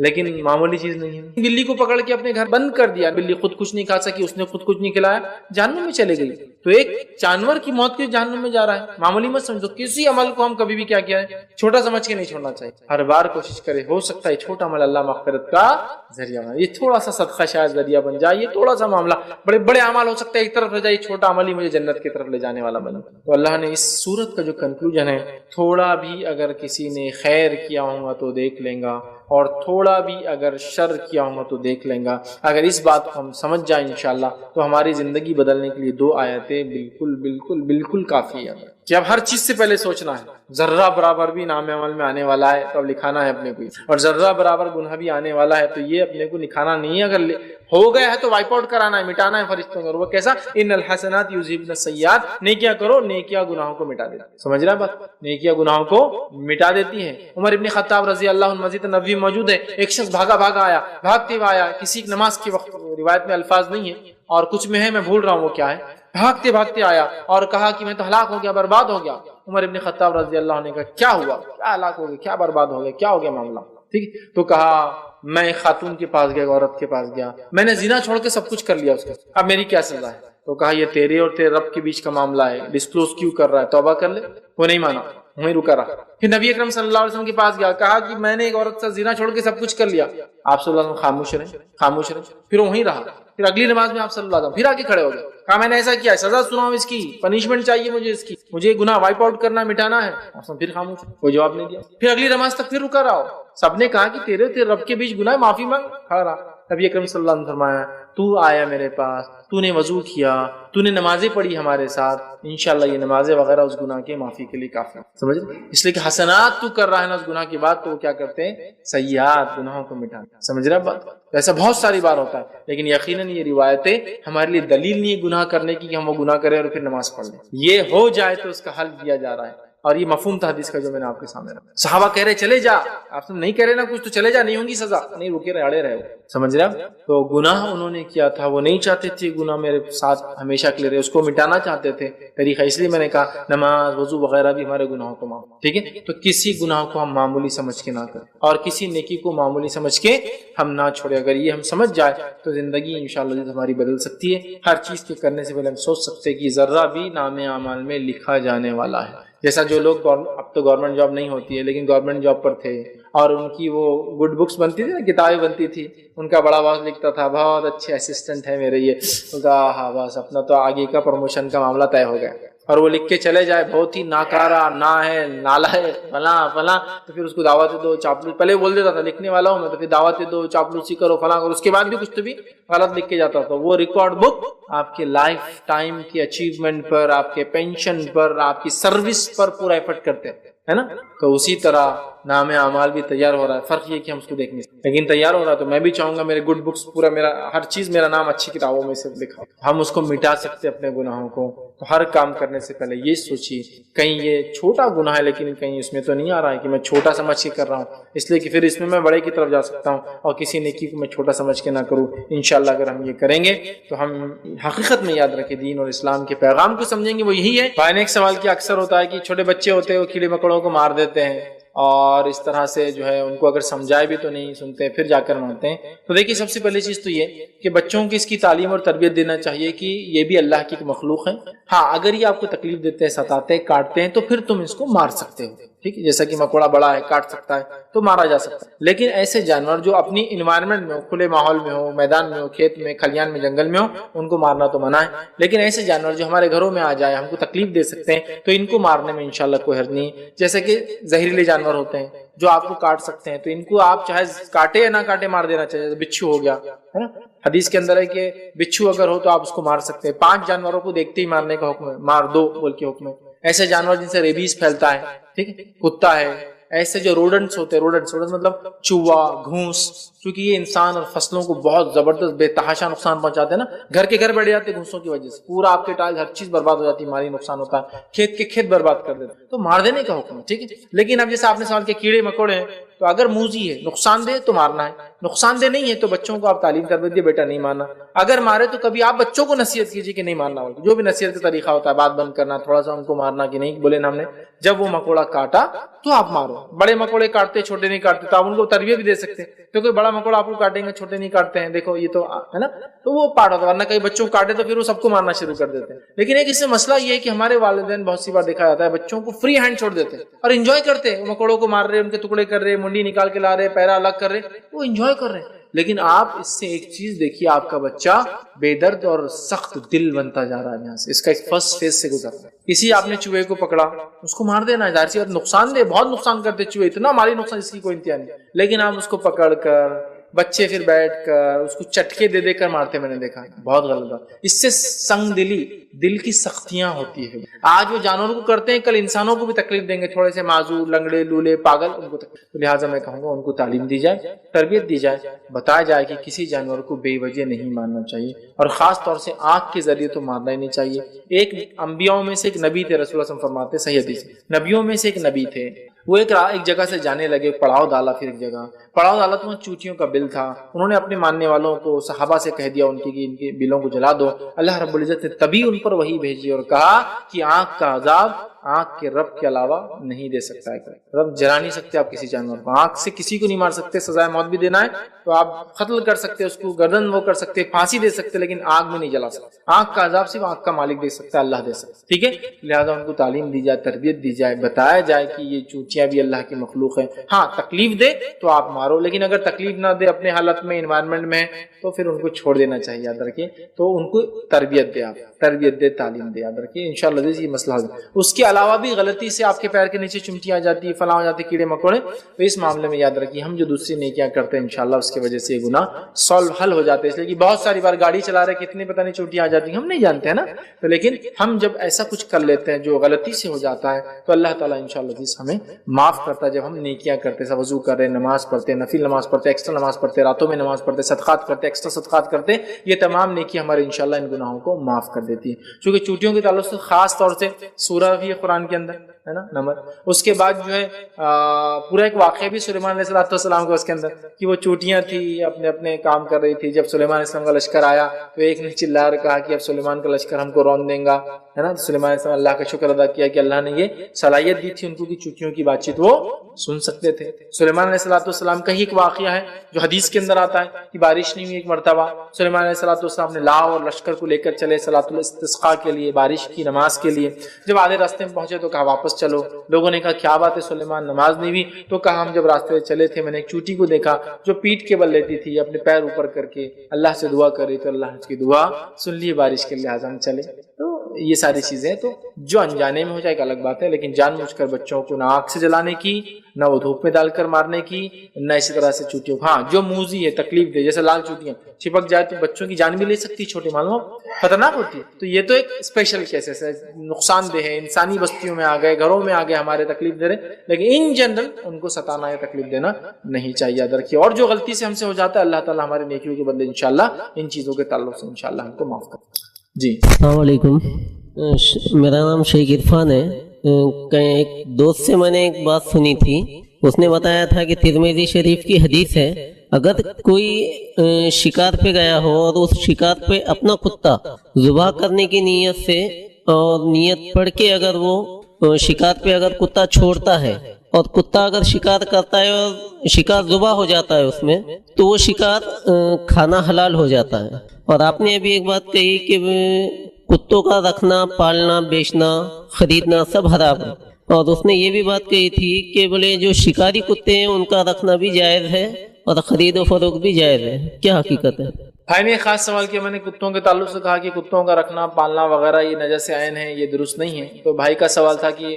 لیکن معمولی چیز نہیں ہے. بلی کو پکڑ کے اپنے گھر بند کر دیا, بلی خود کچھ نہیں کھا سکی, اس نے خود کچھ نہیں کھلایا, جہنم میں چلے گئی. تو ایک جانور کی موت کے جہنم میں جا رہا ہے, معمولی مت سمجھو. کسی عمل کو ہم کبھی بھی کیا ہے چھوٹا سمجھ کے نہیں چھوڑنا چاہیے. ہر بار کوشش کرے, ہو سکتا ہے چھوٹا عمل اللہ مغفرت کا ذریعہ بنا, یہ تھوڑا سا صدقہ شاید ذریعہ بن جائے, یہ تھوڑا سا معاملہ. بڑے بڑے اعمال ہو سکتا ہے ایک طرف لے جائے, چھوٹا عمل ہی مجھے جنت کی طرف لے جانے والا بنا. تو اللہ نے اس سورت کا جو کنکلوژن ہے, تھوڑا بھی اگر کسی نے خیر کیا ہوگا تو دیکھ لیں گا, اور تھوڑا بھی اگر شر کیا ہوگا تو دیکھ لیں گا. اگر اس بات کو ہم سمجھ جائیں انشاءاللہ تو ہماری زندگی بدلنے کے لیے 2 آیتیں بالکل بالکل بالکل کافی ہے. کہ اب ہر چیز سے پہلے سوچنا ہے, ذرہ برابر بھی نام عمل میں آنے والا ہے تو اب لکھانا ہے اپنے کو, اور ذرہ برابر گناہ بھی آنے والا ہے تو یہ اپنے کو لکھانا نہیں ہے. اگر ہو گیا ہے تو وائپ آؤٹ کرانا ہے, مٹانا ہے فرشتوں کو. وہ کیسا, ان الحسنات یذھبن السیئات, نیکیاں کرو, نیکیاں گناہوں کو مٹا دیتی. سمجھ رہا بات, نیکیاں گناہوں کو مٹا دیتی ہیں. عمر ابن خطاب رضی اللہ عنہ, مسجد نبوی موجود ہے, ایک شخص بھاگا بھاگا آیا, بھاگتے ہوئے آیا, کسی نماز کے وقت, روایت میں الفاظ نہیں ہے اور کچھ میں ہے, میں بھول رہا ہوں وہ کیا ہے, بھاگتے بھاگتے آیا اور کہا کہ میں تو ہلاک ہو گیا, برباد ہو گیا. عمر ابن خطاب رضی اللہ عنہ نے کہا کیا ہوا, کیا ہلاک ہو گیا, کیا برباد ہو گیا, کیا ہو گیا معاملہ, ٹھیک. تو کہا میں ایک خاتون کے پاس گیا, عورت کے پاس گیا, میں نے زنا چھوڑ کے سب کچھ کر لیا اس کو, اب میری کیا سزا ہے. تو کہا یہ تیرے اور تیرے رب کے بیچ کا معاملہ ہے, ڈسکلوز کیوں کر رہا ہے, توبہ کر لے. وہ نہیں مانا, وہیں رکا رہا. پھر نبی اکرم صلی اللہ علیہ وسلم کے پاس گیا, کہا کہ میں نے ایک عورت سے زنا چھوڑ کے سب کچھ کر لیا. آپ صلی اللہ علیہ وسلم خاموش رہے, خاموش رہے. پھر وہیں رہا. پھر اگلی نماز میں آپ صلی اللہ علیہ وسلم پھر آگے کھڑے ہو گئے, کہا میں نے ایسا کیا ہے, سزا سناؤ اس کی, پنشمنٹ چاہیے مجھے اس کی, مجھے گناہ وائپ آؤٹ کرنا, مٹانا ہے. پھر خاموش, کوئی جواب نہیں دیا. پھر اگلی نماز تک پھر رکا رہا. سب نے کہا کہ تیرے رب کے بیچ گناہ, معافی مانگ. کھڑا رہا. نبی اکرم صلی اللہ علیہ وسلم فرمایا, تو آیا میرے پاس, تو نے وضو کیا, تو نے نمازیں پڑھی ہمارے ساتھ, انشاءاللہ یہ نمازیں وغیرہ اس گناہ کے معافی کے لیے کافی. سمجھ رہے, اس لیے کہ حسنات تو کر رہا ہے نا اس گناہ کے بعد, تو وہ کیا کرتے ہیں, سیئات, گناہوں کو مٹانا. سمجھ رہے بات, ایسا بہت ساری بار ہوتا ہے. لیکن یقیناً یہ روایتیں ہمارے لیے دلیل نہیں ہے گناہ کرنے کی کہ ہم وہ گناہ کریں اور پھر نماز پڑھ لیں. یہ ہو جائے تو اس کا حل دیا جا رہا ہے, اور یہ مفہوم تھا حدیث کا جو میں نے آپ کے سامنے رکھا. صحابہ کہہ رہے چلے جا, آپ نہیں کہہ رہے نا کچھ تو چلے جا, نہیں ہوں گی سزا, نہیں رکے رہے, اڑے رہے. سمجھ رہے, تو گناہ انہوں نے کیا تھا, وہ نہیں چاہتے تھے گناہ میرے ساتھ ہمیشہ کے لیے رہے, اس کو مٹانا چاہتے تھے. طریقہ اس لیے میں نے کہا نماز, وضو وغیرہ بھی ہمارے گناہوں کو معاف, ٹھیک ہے. تو کسی گناہ کو ہم معمولی سمجھ کے نہ کریں, اور کسی نیکی کو معمولی سمجھ کے ہم نہ چھوڑیں. اگر یہ ہم سمجھ جائے تو زندگی انشاءاللہ ہماری بدل سکتی ہے. ہر چیز کے کرنے سے پہلے ہم سوچ سکتے ہیں کہ ذرہ بھی نام اعمال میں لکھا جانے والا ہے. جیسا جو لوگ اب تو گورنمنٹ جاب نہیں ہوتی ہے لیکن گورنمنٹ جاب پر تھے, اور ان کی وہ گڈ بکس بنتی تھی نا, کتابیں بنتی تھی, ان کا بڑا باس لکھتا تھا بہت اچھے اسسٹنٹ ہے میرے, یہ ہاں بس اپنا تو آگے کا پروموشن کا معاملہ طے ہو گیا. اور وہ لکھ کے چلے جائے بہت ہی ناکارہ, نہ ہے, نالا ہے, فلاں فلاں, تو پھر اس کو دعوت دو, چاپلوسی. پہلے بول دیتا تھا لکھنے والا ہوں میں, تو پھر دعوت دو, چاپلوسی کرو, فلاں کرو. اس کے بعد بھی کچھ تو بھی غلط لکھ کے جاتا تھا. وہ ریکارڈ بک آپ کے لائف ٹائم کی اچیومنٹ پر, آپ کے پینشن پر, آپ کی سروس پر پورا ایفرٹ کرتے ہے نا. تو اسی طرح نام اعمال بھی تیار ہو رہا ہے. فرق یہ کہ ہم اس کو دیکھ نہیں سکتے, لیکن تیار ہو رہا ہے. تو میں بھی چاہوں گا میرے گڈ بکس پورا, میرا ہر چیز, میرا نام اچھی کتابوں میں سے لکھا. ہم اس کو مٹا سکتے اپنے گناہوں کو. تو ہر کام کرنے سے پہلے یہ سوچیے کہیں یہ چھوٹا گناہ ہے لیکن کہیں اس میں تو نہیں آ رہا ہے کہ میں چھوٹا سمجھ کے کر رہا ہوں, اس لیے کہ پھر اس میں بڑے کی طرف جا سکتا ہوں, اور کسی نیکی کو میں چھوٹا سمجھ کے نہ کروں. انشاءاللہ اگر ہم یہ کریں گے تو ہم حقیقت میں یاد رکھیں دین اور اسلام کے پیغام کو سمجھیں گے. وہ یہی ہے, ایک سوال کیا اکثر ہوتا ہے کہ چھوٹے بچے ہوتے ہیں وہ کیڑے مکوڑوں کو مار دیتے ہیں, اور اس طرح سے جو ہے ان کو اگر سمجھائے بھی تو نہیں سنتے, پھر جا کر مانتے ہیں. تو دیکھیے سب سے پہلی چیز تو یہ کہ بچوں کی اس کی تعلیم اور تربیت دینا چاہیے کہ یہ بھی اللہ کی ایک مخلوق ہے. ہاں اگر یہ آپ کو تکلیف دیتے ہیں, ستاتے ہیں, کاٹتے ہیں, تو پھر تم اس کو مار سکتے ہو, ٹھیک ہے. جیسا کہ مکوڑا بڑا ہے, کاٹ سکتا ہے, تو مارا جا سکتا ہے. لیکن ایسے جانور جو اپنی انوائرمنٹ میں ہو, کھلے ماحول میں ہو, میدان میں ہو, کھیت میں, کھلیان میں, جنگل میں ہو, ان کو مارنا تو منع ہے. لیکن ایسے جانور جو ہمارے گھروں میں آ جائے, ہم کو تکلیف دے سکتے ہیں, تو ان کو مارنے میں انشاءاللہ کوئی حرج نہیں. جیسے کہ زہریلے جانور ہوتے ہیں جو آپ کو کاٹ سکتے ہیں, تو ان کو آپ چاہے کاٹے یا نہ کاٹے مار دینا چاہیے. بچھو ہو گیا ہے نا, حدیث کے اندر ہے کہ بچھو اگر ہو تو آپ اس کو مار سکتے ہیں. 5 جانوروں کو دیکھتے ہی مارنے کا حکم ہے, مار دو بول کے حکم ہے. ایسے جانور جن سے ریبیز پھیلتا ہے, ٹھیک ہے, کتا ہے, ایسے جو روڈنٹس ہوتے ہیں, روڈنٹس مطلب چوہا, گھونس, کیونکہ یہ انسان اور فصلوں کو بہت زبردست بے تحاشا نقصان پہنچاتے ہیں نا. گھر کے گھر بیٹھ جاتے ہیں گھونسوں کی وجہ سے, پورا آپ کے ٹائل ہر چیز برباد ہو جاتی ہے, مالی نقصان ہوتا ہے, کھیت کے کھیت برباد کر دیتے ہیں. تو مار دینے کا حکم ہے, ٹھیک ہے. لیکن اب جیسے آپ نے سوال کیا کیڑے مکوڑے ہیں, تو اگر موذی ہے, نقصان دہ, تو مارنا ہے. نقصان دہ نہیں ہے تو بچوں کو آپ تعلیم تربیت دیے, بیٹا نہیں مارنا. اگر مارے تو کبھی آپ بچوں کو نصیحت کیجیے کہ نہیں مارنا ہوگا. جو بھی نصیحت کا طریقہ ہوتا ہے, بات بند کرنا, تھوڑا سا ان کو مارنا کہ نہیں بولے نا ہم نے, جب وہ مکوڑا کاٹا تو آپ مارو, بڑے مکوڑے کاٹتے چھوٹے نہیں کاٹتے، تو آپ ان کو تربیت بھی دے سکتے ہیں، تو کوئی بڑا مکوڑا آپ کو کاٹیں گے چھوٹے نہیں کاٹتے ہیں، دیکھو یہ تو ہے نا، تو وہ پارٹ ہوتا ہے، ورنہ کئی بچوں کو کاٹے تو پھر وہ سب کو مارنا شروع کر دیتے ہیں۔ لیکن ایک اس سے مسئلہ یہ ہے کہ ہمارے والدین بہت سی بار دیکھا جاتا ہے بچوں کو فری ہینڈ چھوڑ دیتے ہیں اور انجوائے کرتے ہیں، مکوڑوں کو مار رہے، ان کے ٹکڑے کر رہے، منڈی نکال کے لا رہے، پیرا الگ کر رہے، وہ انجوائے کر رہے ہیں۔ لیکن آپ اس سے ایک چیز دیکھیے، آپ کا بچہ بے درد اور سخت دل بنتا جا رہا ہے یہاں سے، اس کا ایک فرسٹ فیز سے گزر رہا ہے۔ کسی آپ نے چوہے کو پکڑا، اس کو مار دینا ہے، ظاہر سی بات نقصان دہ، بہت نقصان کرتے چوہے، اتنا ماری نقصان اس کی کوئی انتہا نہیں، لیکن آپ اس کو پکڑ کر بچے پھر بیٹھ کر اس کو چٹکے دے دے کر مارتے، میں نے دیکھا، بہت غلط ہے۔ اس سے سنگ دلی، دل کی سختیاں ہوتی ہے۔ آج وہ جانوروں کو کرتے ہیں، کل انسانوں کو بھی تکلیف دیں گے، تھوڑے سے معذور، لنگڑے، لولے، پاگل، ان کو تکلیف۔ لہٰذا میں کہوں گا ان کو تعلیم دی جائے، تربیت دی جائے، بتایا جائے کہ کسی جانور کو بے وجہ نہیں مارنا چاہیے، اور خاص طور سے آنکھ کے ذریعے تو مارنا ہی نہیں چاہیے۔ ایک انبیاءوں میں سے ایک نبی تھے، رسول اللہ صلی اللہ علیہ وسلم فرماتے، صحیح حدیث، نبیوں میں سے ایک نبی تھے، وہ ایک جگہ سے جانے لگے، پڑاؤ ڈالا، پھر ایک جگہ پڑاؤ ڈالا تو چوٹیوں کا بل تھا، انہوں نے اپنے ماننے والوں کو، صحابہ سے کہہ دیا ان کی کہ ان کے بلوں کو جلا دو۔ اللہ رب العزت نے تبھی ان پر وحی بھیجی اور کہا کہ آنکھ کا عذاب آنکھ کے رب کے علاوہ نہیں دے سکتا ہے، رب جلا نہیں سکتے آپ کسی جانور کو، آنکھ سے کسی کو نہیں مار سکتے، سزائے موت بھی دینا ہے تو آپ قتل کر سکتے، اس کو گردن وہ کر سکتے، پھانسی دے سکتے، لیکن آگ میں نہیں جلا سکتے۔ آنکھ کا عذاب صرف آنکھ کا مالک دے سکتا ہے، اللہ دے سکتا ہے، ٹھیک ہے۔ لہٰذا ان کو تعلیم دی جائے، تربیت دی جائے، بتایا جائے کہ یہ چونٹیاں بھی اللہ کی مخلوق ہے، ہاں تکلیف دے تو آپ مارو، لیکن اگر تکلیف نہ دے، اپنے حالت میں، انوائرمنٹ میں، تو پھر ان کو چھوڑ دینا چاہیے، یاد رکھیے۔ تو ان کو تربیت دے، آپ تربیت دے، تعلیم دے، یاد رکھیے، انشاءاللہ یہ مسئلہ ہوگا۔ اس کے علاوہ بھی غلطی سے آپ کے پیر کے نیچے چمٹی آ جاتی ہے، فلاں ہو جاتی ہے، کیڑے مکوڑے، تو اس معاملے میں یاد رکھیے ہم جو دوسری نیکیاں کرتے ہیں انشاءاللہ اس کی وجہ سے یہ گناہ حل ہو جاتے ہیں، اس لیے کہ بہت ساری بار گاڑی چلا رہے کتنے پتہ نہیں چوٹیاں آ جاتی ہیں، ہم نہیں جانتے ہیں نا، تو لیکن ہم جب ایسا کچھ کر لیتے ہیں جو غلطی سے ہو جاتا ہے تو اللہ تعالیٰ انشاءاللہ ہمیں معاف کرتا ہے۔ جب ہم نیکیاں کرتے ہیں، وضو کر رہے ہیں، نماز پڑھتے ہیں، نفل نماز پڑھتے ہیں، ایکسٹرا نماز پڑھتے ہیں، راتوں میں نماز پڑھتے ہیں، صدقات کرتے ہیں، ایکسٹرا صدقات کرتے ہیں، یہ تمام نیکی ہمارے انشاءاللہ ان گناہوں کو معاف کر دیتی ہے۔ چونکہ چوٹیوں کے تعلق سے خاص طور سے سورہ بھی ہے قرآن کے اندر، ہے نا، نمبر، اس کے بعد جو ہے پورا ایک واقعہ بھی سلیمان علیہ السلام کا اس کے اندر، کہ وہ چوٹیاں تھی، اپنے اپنے کام کر رہی تھی، جب سلیمان علیہ السلام کا لشکر آیا تو ایک نے چلا کر کہا کہ اب سلیمان کا لشکر ہم کو رون دیں گا، ہے نا، تو سلیمان علیہ السلام اللہ کا شکر ادا کیا کہ اللہ نے یہ صلاحیت دی تھی ان کو کہ چوٹیوں کی بات چیت وہ سن سکتے تھے۔ سلیمان علیہ السلام کا ہی ایک واقعہ ہے جو حدیث کے اندر آتا ہے کہ بارش نہیں ہوئی ایک مرتبہ، سلیمان علیہ السلام نے لاؤ اور لشکر کو لے کر چلے صلاۃ الاستسقاء کے لیے، بارش کی نماز کے لیے، جب آدھے راستے میں پہنچے تو کہا واپس چلو، لوگوں نے کہا کیا بات ہے سلیمان نماز نہیں ہوئی، تو کہا ہم جب راستے میں چلے تھے میں نے ایک چوٹی کو دیکھا جو پیٹھ کے بل لیتی تھی، اپنے پیر اوپر کر کے اللہ سے دعا کر رہی، تو اللہ نے اس کی دعا سن لی، بارش کے لحاظ ہم چلے۔ تو یہ ساری چیزیں تو جو انجانے میں ہو جائے ایک الگ بات ہے، لیکن جان بوجھ کر بچوں کو نہ آگ سے جلانے کی، نہ وہ دھوپ میں ڈال کر مارنے کی، نہ اسی طرح سے چوٹیوں، ہاں جو موذی ہے، تکلیف دے، جیسے لال چوٹیاں چپک جائے تو بچوں کی جان بھی لے سکتی، چھوٹے معلوم خطرناک ہوتی ہے، تو یہ تو ایک اسپیشل کیسز ہے، نقصان دہ ہے، انسانی بستیوں میں آ گئے، گھروں میں آ گئے، ہمارے تکلیف دے رہے، لیکن ان جنرل ان کو ستانا یا تکلیف دینا نہیں چاہیے، یاد رکھیے۔ اور جو غلطی سے ہم سے ہو جاتا ہے اللہ تعالیٰ ہمارے نیکیوں کے بدلے انشاءاللہ ان چیزوں کے تعلق سے انشاءاللہ ہم کو معاف کرے۔ جی السلام علیکم، میرا نام شیخ عرفان ہے۔ ایک دوست سے میں نے ایک بات سنی تھی، اس نے بتایا تھا کہ ترمذی شریف کی حدیث ہے، اگر کوئی شکار پہ گیا ہو اور اس شکار پہ اپنا کتا ذبح کرنے کی نیت سے اور نیت پڑھ کے اگر وہ شکار پہ اگر کتا چھوڑتا ہے اور کتا اگر شکار کرتا ہے اور شکار ذبح ہو جاتا ہے اس میں، تو وہ شکار کھانا حلال ہو جاتا ہے۔ اور آپ نے ابھی ایک بات کہی کہ کتوں کا رکھنا، پالنا، بیچنا، خریدنا سب حرام ہے، اور اس نے یہ بھی بات کہی تھی کہ بولے جو شکاری کتے ہیں ان کا رکھنا بھی جائز ہے اور خرید و فروخت بھی جائز ہے، کیا حقیقت ہے؟ بھائی نے خاص سوال کیا، میں نے کتوں کے تعلق سے کہا کہ کتوں کا رکھنا، پالنا وغیرہ یہ نجس عین ہے، یہ درست نہیں ہے، تو بھائی کا سوال تھا کہ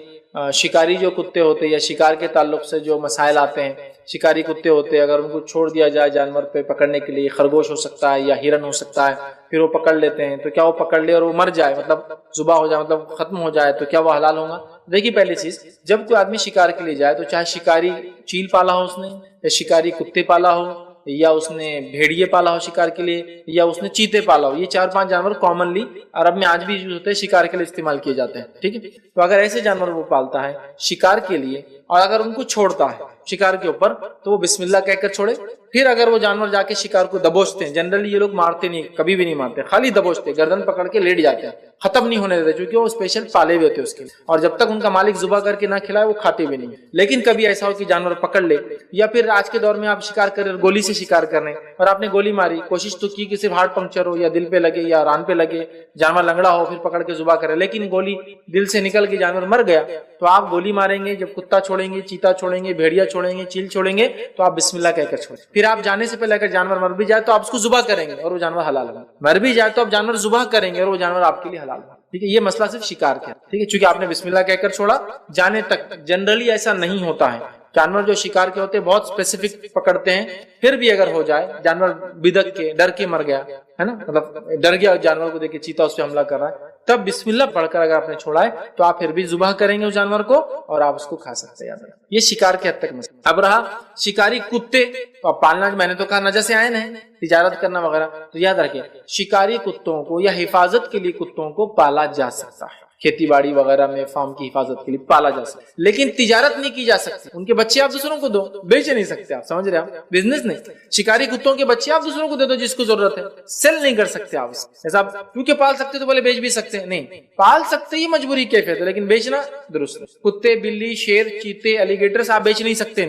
شکاری جو کتے ہوتے یا شکار کے تعلق سے جو مسائل آتے ہیں، شکاری کتے ہوتے اگر ان کو چھوڑ دیا جائے جانور پہ پکڑنے کے لیے، خرگوش ہو سکتا ہے یا ہرن ہو سکتا ہے، پھر وہ پکڑ لیتے ہیں، تو کیا وہ پکڑ لے اور وہ مر جائے، مطلب ذبح ہو جائے، مطلب ختم ہو جائے، تو کیا وہ حلال ہوگا؟ دیکھیے پہلی چیز، جب کوئی آدمی شکار کے لیے جائے تو چاہے شکاری چیل پالا ہو اس نے، یا شکاری کتے پالا ہو، یا اس نے بھیڑیے پالا ہو شکار کے لیے، یا اس نے چیتے پالا ہو، یہ 4-5 جانور کامنلی عرب میں آج بھی یوز ہوتے ہیں، شکار کے لیے استعمال کیے جاتے ہیں، ٹھیک ہے۔ تو اگر ایسے جانور وہ پالتا ہے شکار کے لیے اور اگر ان کو چھوڑتا ہے شکار کے اوپر، تو وہ بسم اللہ کہہ کر چھوڑے، پھر اگر وہ جانور جا کے شکار کو دبوچتے ہیں، جنرلی یہ لوگ مارتے نہیں، کبھی بھی نہیں مارتے، خالی دبوچتے، گردن پکڑ کے لیٹ جاتے ہیں، ختم نہیں ہونے دیتے، چونکہ وہ اسپیشل پالے ہوئے ہوتے ہیں اس کے لیے، اور جب تک ان کا مالک ذبح کر کے نہ کھلائے وہ کھاتے بھی نہیں۔ لیکن کبھی ایسا ہو کہ جانور پکڑ لے، یا پھر آج کے دور میں آپ شکار کر رہے، گولی سے شکار کر رہے ہیں اور آپ نے گولی ماری، کوشش تو کی کہ صرف ہارٹ پنکچر ہو یا دل پہ لگے یا ران پہ لگے، جانور لنگڑا ہو، پھر پکڑ کے ذبح کرے، لیکن گولی دل سے نکل کے جانور مر گیا، تو آپ گولی ماریں گے، جب کتا چھوڑیں گے، چیتا چھوڑیں گے، بھیڑیا چھوڑیں گے، چیل چھوڑیں گے، تو آپ بسم اللہ کہہ کر چھوڑیں۔ پھر آپ جانے سے پہلے اگر جانور مر بھی جائے تو آپ اس کو ذبح کریں گے اور وہ جانور حلال ہے، مر بھی جائے تو آپ جانور ذبح کریں گے اور وہ جانور آپ کے لیے حلال ہے، ٹھیک ہے۔ یہ مسئلہ صرف شکار کا، ٹھیک ہے، چونکہ آپ نے بسم اللہ کہہ کر چھوڑا، جانے تک جنرلی ایسا نہیں ہوتا ہے۔ جانور جو شکار کے ہوتے ہیں بہت اسپیسیفک پکڑتے ہیں، پھر بھی اگر ہو جائے جانور بدک کے ڈر کے مر گیا ہے نا، مطلب ڈر گیا جانور کو دیکھ کے، چیتا اس پہ حملہ کر رہا ہے، تب بسم اللہ پڑھ کر اگر آپ نے چھوڑا ہے تو آپ پھر بھی ذبح کریں گے اس جانور کو اور آپ اس کو کھا سکتے ہیں، یاد رکھیں۔ یہ شکار کے حد تک مسئلہ۔ اب رہا شکاری کتے پالنا، میں نے تو کہا نجس عین ہے، تجارت کرنا وغیرہ، تو یاد رکھیں شکاری کتوں کو یا حفاظت کے لیے کتوں کو پالا جا سکتا ہے، کھیتی باڑی وغیرہ میں فارم کی حفاظت کے لیے پالا جا سکتا ہے، لیکن تجارت نہیں کی جا سکتی۔ ان کے بچے آپ دوسروں کو دو، بیچ نہیں سکتے، آپ سمجھ رہے ہیں، بزنس نہیں۔ شکاری کتوں کے بچے آپ دوسروں کو دے دو جس کو ضرورت ہے، سیل نہیں کر سکتے آپ، ایسا کیونکہ پال سکتے تو بولے بیچ بھی سکتے ہیں، نہیں پال سکتے، یہ مجبوری کیفیت ہے، لیکن بیچنا درست نہیں۔ کتے، بلی، شیر، چیتے، الیگیٹرز آپ بیچ نہیں سکتے،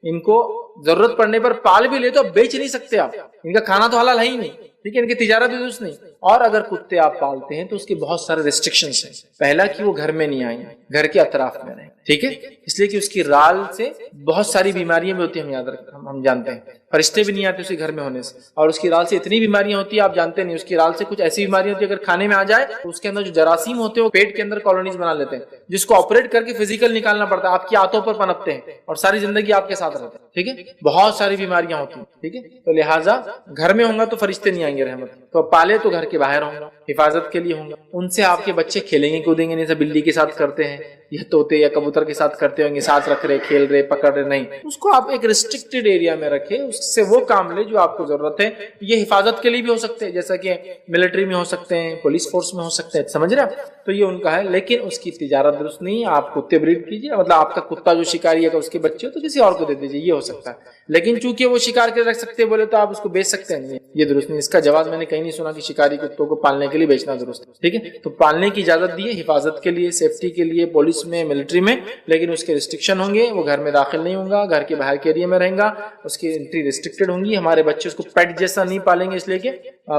ان کو ضرورت پڑنے پر پال بھی لے تو بیچ نہیں سکتے آپ، ان کا کھانا تو حلال ہے ہی نہیں، ٹھیک ہے، ان کی تجارت بھی درست نہیں۔ اور اگر کتے آپ پالتے ہیں تو اس کے بہت سارے ریسٹرکشنز ہیں۔ پہلا کہ وہ گھر میں نہیں آئیں، گھر کے اطراف میں رہیں، ٹھیک ہے، اس لیے کہ اس کی رال سے بہت ساری بیماریاں بھی ہوتی ہیں، ہم یاد رکھیں، ہم جانتے ہیں، فرشتے بھی نہیں آتے اس کے گھر میں ہونے سے، اور اس کی رال سے اتنی بیماریاں ہوتی ہیں آپ جانتے نہیں، اس کی رال سے کچھ ایسی بیماریاں ہوتی ہیں اگر کھانے میں آ جائے تو اس کے اندر جو جراثیم ہوتے ہیں وہ پیٹ کے اندر کالونیز بنا لیتے ہیں، جس کو آپریٹ کر کے فزیکل نکالنا پڑتا ہے، آپ کی آنتوں پر پنپتے ہیں اور ساری زندگی آپ کے ساتھ رہتے ہیں، ٹھیک ہے، بہت ساری بیماریاں ہوتی ہیں، ٹھیک ہے، تو لہٰذا گھر میں ہوں گا تو فرشتے نہیں آئیں گے رحمت، تو پالے تو گھر کے باہر ہوں گا، حفاظت کے لیے ہوں گا، ان سے آپ کے بچے کھیلیں گے کودیں گے نہیں، جیسے بلی کے ساتھ کرتے ہیں یا طوطے یا کبوتر کے ساتھ کرتے ہوں گے، ساتھ رکھ رہے، کھیل رہے، پکڑ رہے، نہیں، اس کو آپ ایک ریسٹرکٹڈ ایریا میں رکھیں، اس سے وہ کام لے جو آپ کو ضرورت ہے۔ یہ حفاظت کے لیے بھی ہو سکتے ہیں، جیسا کہ ملٹری میں ہو سکتے ہیں، پولیس فورس میں ہو سکتے ہیں، سمجھ رہے ہیں، تو یہ ان کا ہے، لیکن اس کی تجارت درست نہیں ہے۔ آپ کتے بریڈ کیجیے، مطلب آپ کا کتا جو شکاری ہے اس کے بچے ہو تو کسی اور کو دے دیجیے، یہ ہو سکتا ہے، لیکن چونکہ وہ شکار کے رکھ سکتے بولے تو آپ اس کو بیچ سکتے ہیں، یہ درست نہیں۔ اس کا جواز میں نے کہیں نہیں سنا کہ شکاری کتوں کو پالنے کے لیے بیچنا درست ہے، ٹھیک ہے، تو پالنے کی اجازت دی ہے، حفاظت کے لیے، سیفٹی کے لیے، پولیس میں، ملٹری میں، لیکن اس کے ریسٹرکشن ہوں گے، وہ گھر میں داخل نہیں ہوں گا، گھر کے باہر کے ایریا میں رہیں گا، اس کی انٹری ریسٹرکٹڈ ہوں گی، ہمارے بچے اس کو پیٹ جیسا نہیں پالیں گے اس لیے کہ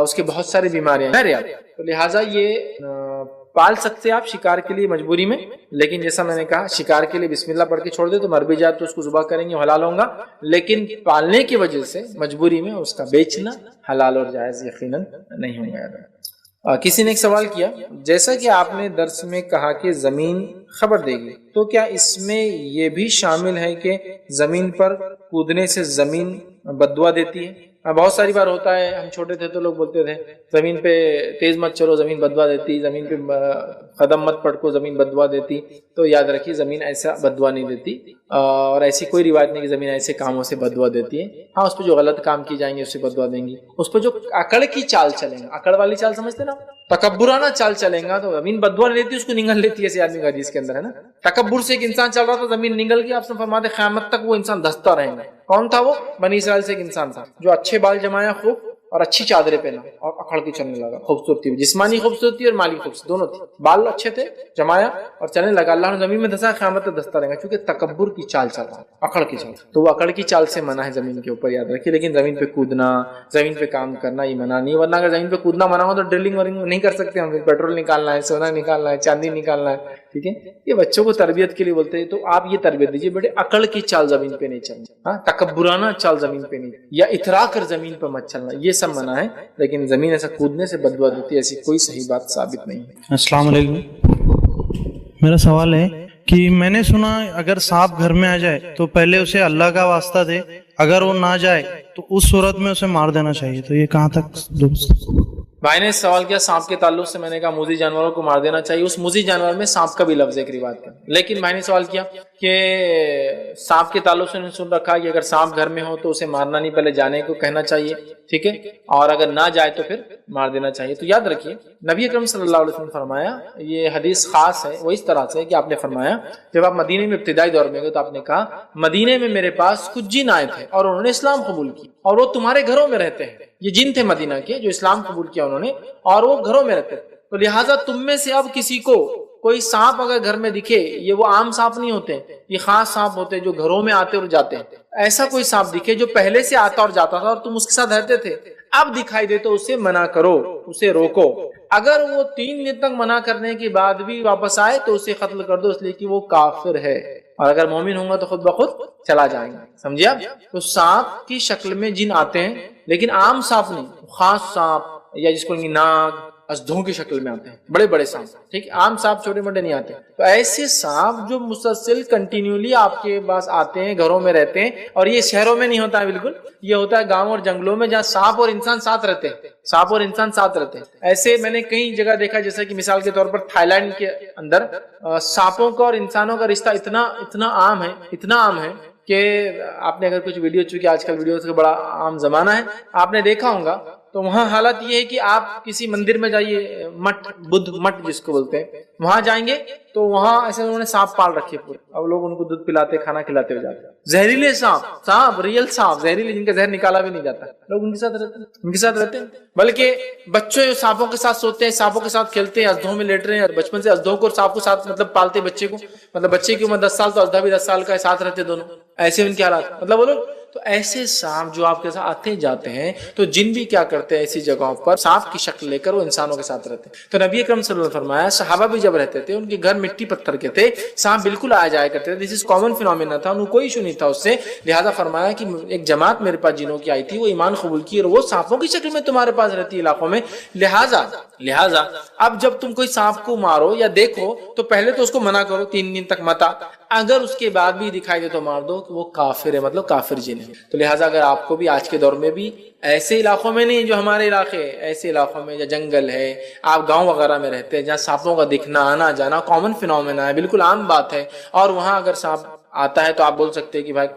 اس کے بہت ساری بیماریاں ہیں، تو لہٰذا یہ پال سکتے آپ شکار کے لیے مجبوری میں، لیکن جیسا میں نے کہا شکار کے لیے بسم اللہ پڑھ کے چھوڑ دے تو مر بھی جائے تو اس کو ذبح کریں گے، حلال ہوں گا، لیکن پالنے کی وجہ سے مجبوری میں اس کا بیچنا حلال اور جائز یقیناً نہیں ہوگا۔ کسی نے ایک سوال کیا، جیسا کہ آپ نے درس میں کہا کہ زمین خبر دے گی، تو کیا اس میں یہ بھی شامل ہے کہ زمین پر کودنے سے زمین بد دعا دیتی ہے؟ بہت ساری بار ہوتا ہے، ہم چھوٹے تھے تو لوگ بولتے تھے زمین پہ تیز مت چلو زمین بد دعا دیتی، زمین پہ قدم مت پٹکو زمین بد دعا دیتی، تو یاد رکھیے زمین ایسا بد دعا نہیں دیتی، اور ایسی کوئی روایت نہیں کہ زمین ایسے کاموں سے بد دعا دیتی ہے۔ ہاں اس پہ جو غلط کام کی جائیں گے اس سے بد دعا دیں گی، اس پہ جو اکڑ کی چال چلیں گا، اکڑ والی چال سمجھتے نا، تکبرانہ چال چلیں گا تو زمین بد دعا نہیں دیتی، اس کو نگل لیتی ہے، ایسے آدمی کا حدیث کے اندر ہے نا، تکبر سے ایک انسان چل رہا تھا زمین نگل گئی، آپ سے فرماتے قیامت تک وہ انسان دھستا رہے گا۔ کون تھا وہ؟ بنی اسرائیل سے ایک انسان تھا جو اچھے بال جمایا خوب اور اچھی چادریں پہنا اور اکھڑ کے چلنے لگا، خوبصورتی جسمانی خوبصورتی اور مالی خوبصورتی دونوں تھی، بال اچھے تھے جمایا اور چلنے لگا، اللہ نے زمین میں دھسا، قیامت تک دھستا رہے گا، کیونکہ تکبر کی چال چل رہا ہے، اکڑ کی چال، تو وہ اکڑ کی چال سے منع ہے زمین کے اوپر، یاد رکھیے، لیکن زمین پہ کودنا، زمین پہ کام کرنا یہ منع نہیں، ورنہ اگر زمین پہ کودنا منع ہو تو ڈرلنگ ورنگ نہیں کر سکتے ہم، پیٹرول نکالنا ہے، سونا نکالنا ہے، چاندی نکالنا ہے، ٹھیک ہے، یہ بچوں کو تربیت کے لیے بولتے ہیں، تو آپ یہ تربیت دیجیے بیٹے اکڑ کی چال زمین پہ نہیں چلنا، ہاں تکبرانہ چال زمین پہ نہیں، یا اترا کر زمین پہ مت چلنا، یہ سب منع ہے، لیکن زمین ایسا کودنے سے بد دعا دیتی ہے، ایسی کوئی صحیح بات ثابت نہیں ہے۔ السلام علیکم، میرا سوال ہے کہ میں نے سنا اگر سانپ گھر میں آ جائے تو پہلے اسے اللہ کا واسطہ دے، اگر وہ نہ جائے تو اس صورت میں اسے مار دینا چاہیے، تو یہ کہاں تک درست؟ بھائی نے سوال کیا سانپ کے تعلق سے، میں نے کہا موذی جانوروں کو مار دینا چاہیے، اس موذی جانور میں سانپ کا بھی لفظ ایک روایت کا، لیکن بھائی نے سوال کیا کہ سانپ کے تعلق سے انہوں نے سن رکھا کہ اگر سانپ گھر میں ہو تو اسے مارنا نہیں، پہلے جانے کو کہنا چاہیے، ٹھیک ہے، اور اگر نہ جائے تو پھر مار دینا چاہیے۔ تو یاد رکھیے نبی اکرم صلی اللہ علیہ وسلم نے فرمایا، یہ حدیث خاص ہے، وہ اس طرح سے کہ آپ نے فرمایا جب آپ مدینے میں ابتدائی دور میں گئے تو آپ نے کہا مدینے میں میرے پاس کچھ جن آئے تھے اور انہوں نے اسلام قبول کی، اور وہ تمہارے گھروں میں رہتے ہیں۔ یہ جن تھے مدینہ کے جو اسلام قبول کیا انہوں نے، اور وہ گھروں میں رہتے تھے، تو لہٰذا تم میں سے اب کسی کو کوئی سانپ اگر گھر میں دکھے، یہ وہ عام سانپ نہیں ہوتے، یہ خاص سانپ ہوتے جو گھروں میں آتے اور جاتے ہیں، ایسا کوئی سانپ دکھے جو پہلے سے آتا اور جاتا تھا اور تم اس کے ساتھ رہتے تھے، اب دکھائی دے تو اسے منع کرو، اسے روکو۔ اگر وہ 3 دن تک منع کرنے کے بعد بھی واپس آئے تو اسے قتل کر دو، اس لیے کہ وہ کافر ہے، اور اگر مومن ہوں گا تو خود بخود چلا جائیں گا، سمجھے آپ؟ تو سانپ کی شکل میں جن آتے ہیں، لیکن عام سانپ نہیں، خاص سانپ یا جس کو ناگ ازدھوں کی شکل میں آتے ہیں، بڑے بڑے سانپ، ٹھیک، عام سانپ چھوٹے موٹے نہیں آتے۔ تو ایسے سانپ جو مسلسل کنٹینیولی آپ کے پاس آتے ہیں، گھروں میں رہتے ہیں، اور یہ شہروں میں نہیں ہوتا ہے بالکل، یہ ہوتا ہے گاؤں اور جنگلوں میں جہاں سانپ اور انسان ساتھ رہتے ہیں، سانپ اور انسان ساتھ رہتے ہیں۔ ایسے میں نے کئی جگہ دیکھا، جیسے کہ مثال کے طور پر تھائی لینڈ کے اندر سانپوں کا اور انسانوں کا رشتہ اتنا عام ہے کہ آپ نے اگر کچھ ویڈیو، چونکہ آج کل ویڈیوز کا بڑا عام زمانہ ہے، آپ نے دیکھا ہوگا، تو وہاں حالت یہ ہے کہ آپ کسی مندر میں جائیے، مٹھ بدھ مٹھ جس کو بولتے ہیں، وہاں جائیں گے تو وہاں ایسے انہوں نے سانپ پال رکھے پورے، اب لوگ ان کو دودھ پلاتے، کھانا کھلاتے ہوئے جاتے ہیں، زہریلے سانپ ریئل سانپ، زہریلے جن کا زہر نکالا بھی نہیں جاتا، لوگ ان کے ساتھ رہتے ہیں، بلکہ بچے سانپوں کے ساتھ سوتے ہیں، سانپوں کے ساتھ کھیلتے ہیں، ازدھوں میں لیٹ رہے ہیں، اور بچپن سے ازدھوں کو اور سانپ کو ساتھ مطلب پالتے بچے کو، مطلب بچے کی عمر 10 سال تو ازدھا بھی 10 سال کا ہے، ساتھ رہتے دونوں، ایسے ان کے حالات، مطلب وہ لوگ تو ایسے سانپ جو آپ کے ساتھ آتے جاتے ہیں، تو جن بھی کیا کرتے ہیں ایسی جگہوں پر سانپ کی شکل لے کر وہ انسانوں کے ساتھ رہتے ہیں۔ تو نبی اکرم صلی اللہ علیہ وسلم نے فرمایا صحابہ بھی جب رہتے تھے ان کے گھر مٹی پتھر کے تھے، سانپ بالکل آیا جایا کرتے تھے، دس از کامن فینومینا تھا، انہیں کوئی ایشو نہیں تھا اس سے، لہٰذا فرمایا کہ ایک جماعت میرے پاس جنوں کی آئی تھی، وہ ایمان قبول کی اور وہ سانپوں کی شکل میں تمہارے پاس رہتی علاقوں میں، لہٰذا اب جب تم کوئی سانپ کو مارو یا دیکھو تو پہلے تو اس کو منع کرو 3 دن تک مت، اگر اس کے بعد بھی دکھائی دے تو مار دو کہ وہ کافر ہے، مطلب کافر جن ہے۔ تو لہٰذا اگر آپ کو بھی آج کے دور میں بھی ایسے علاقوں میں نہیں جو ہمارے علاقے، ایسے علاقوں میں جہاں جنگل ہے، آپ گاؤں وغیرہ میں رہتے ہیں جہاں سانپوں کا دکھنا آنا جانا کامن فینومینا ہے، بالکل عام بات ہے، اور وہاں اگر سانپ آتا ہے تو آپ بول سکتے ہیں کہ بھائی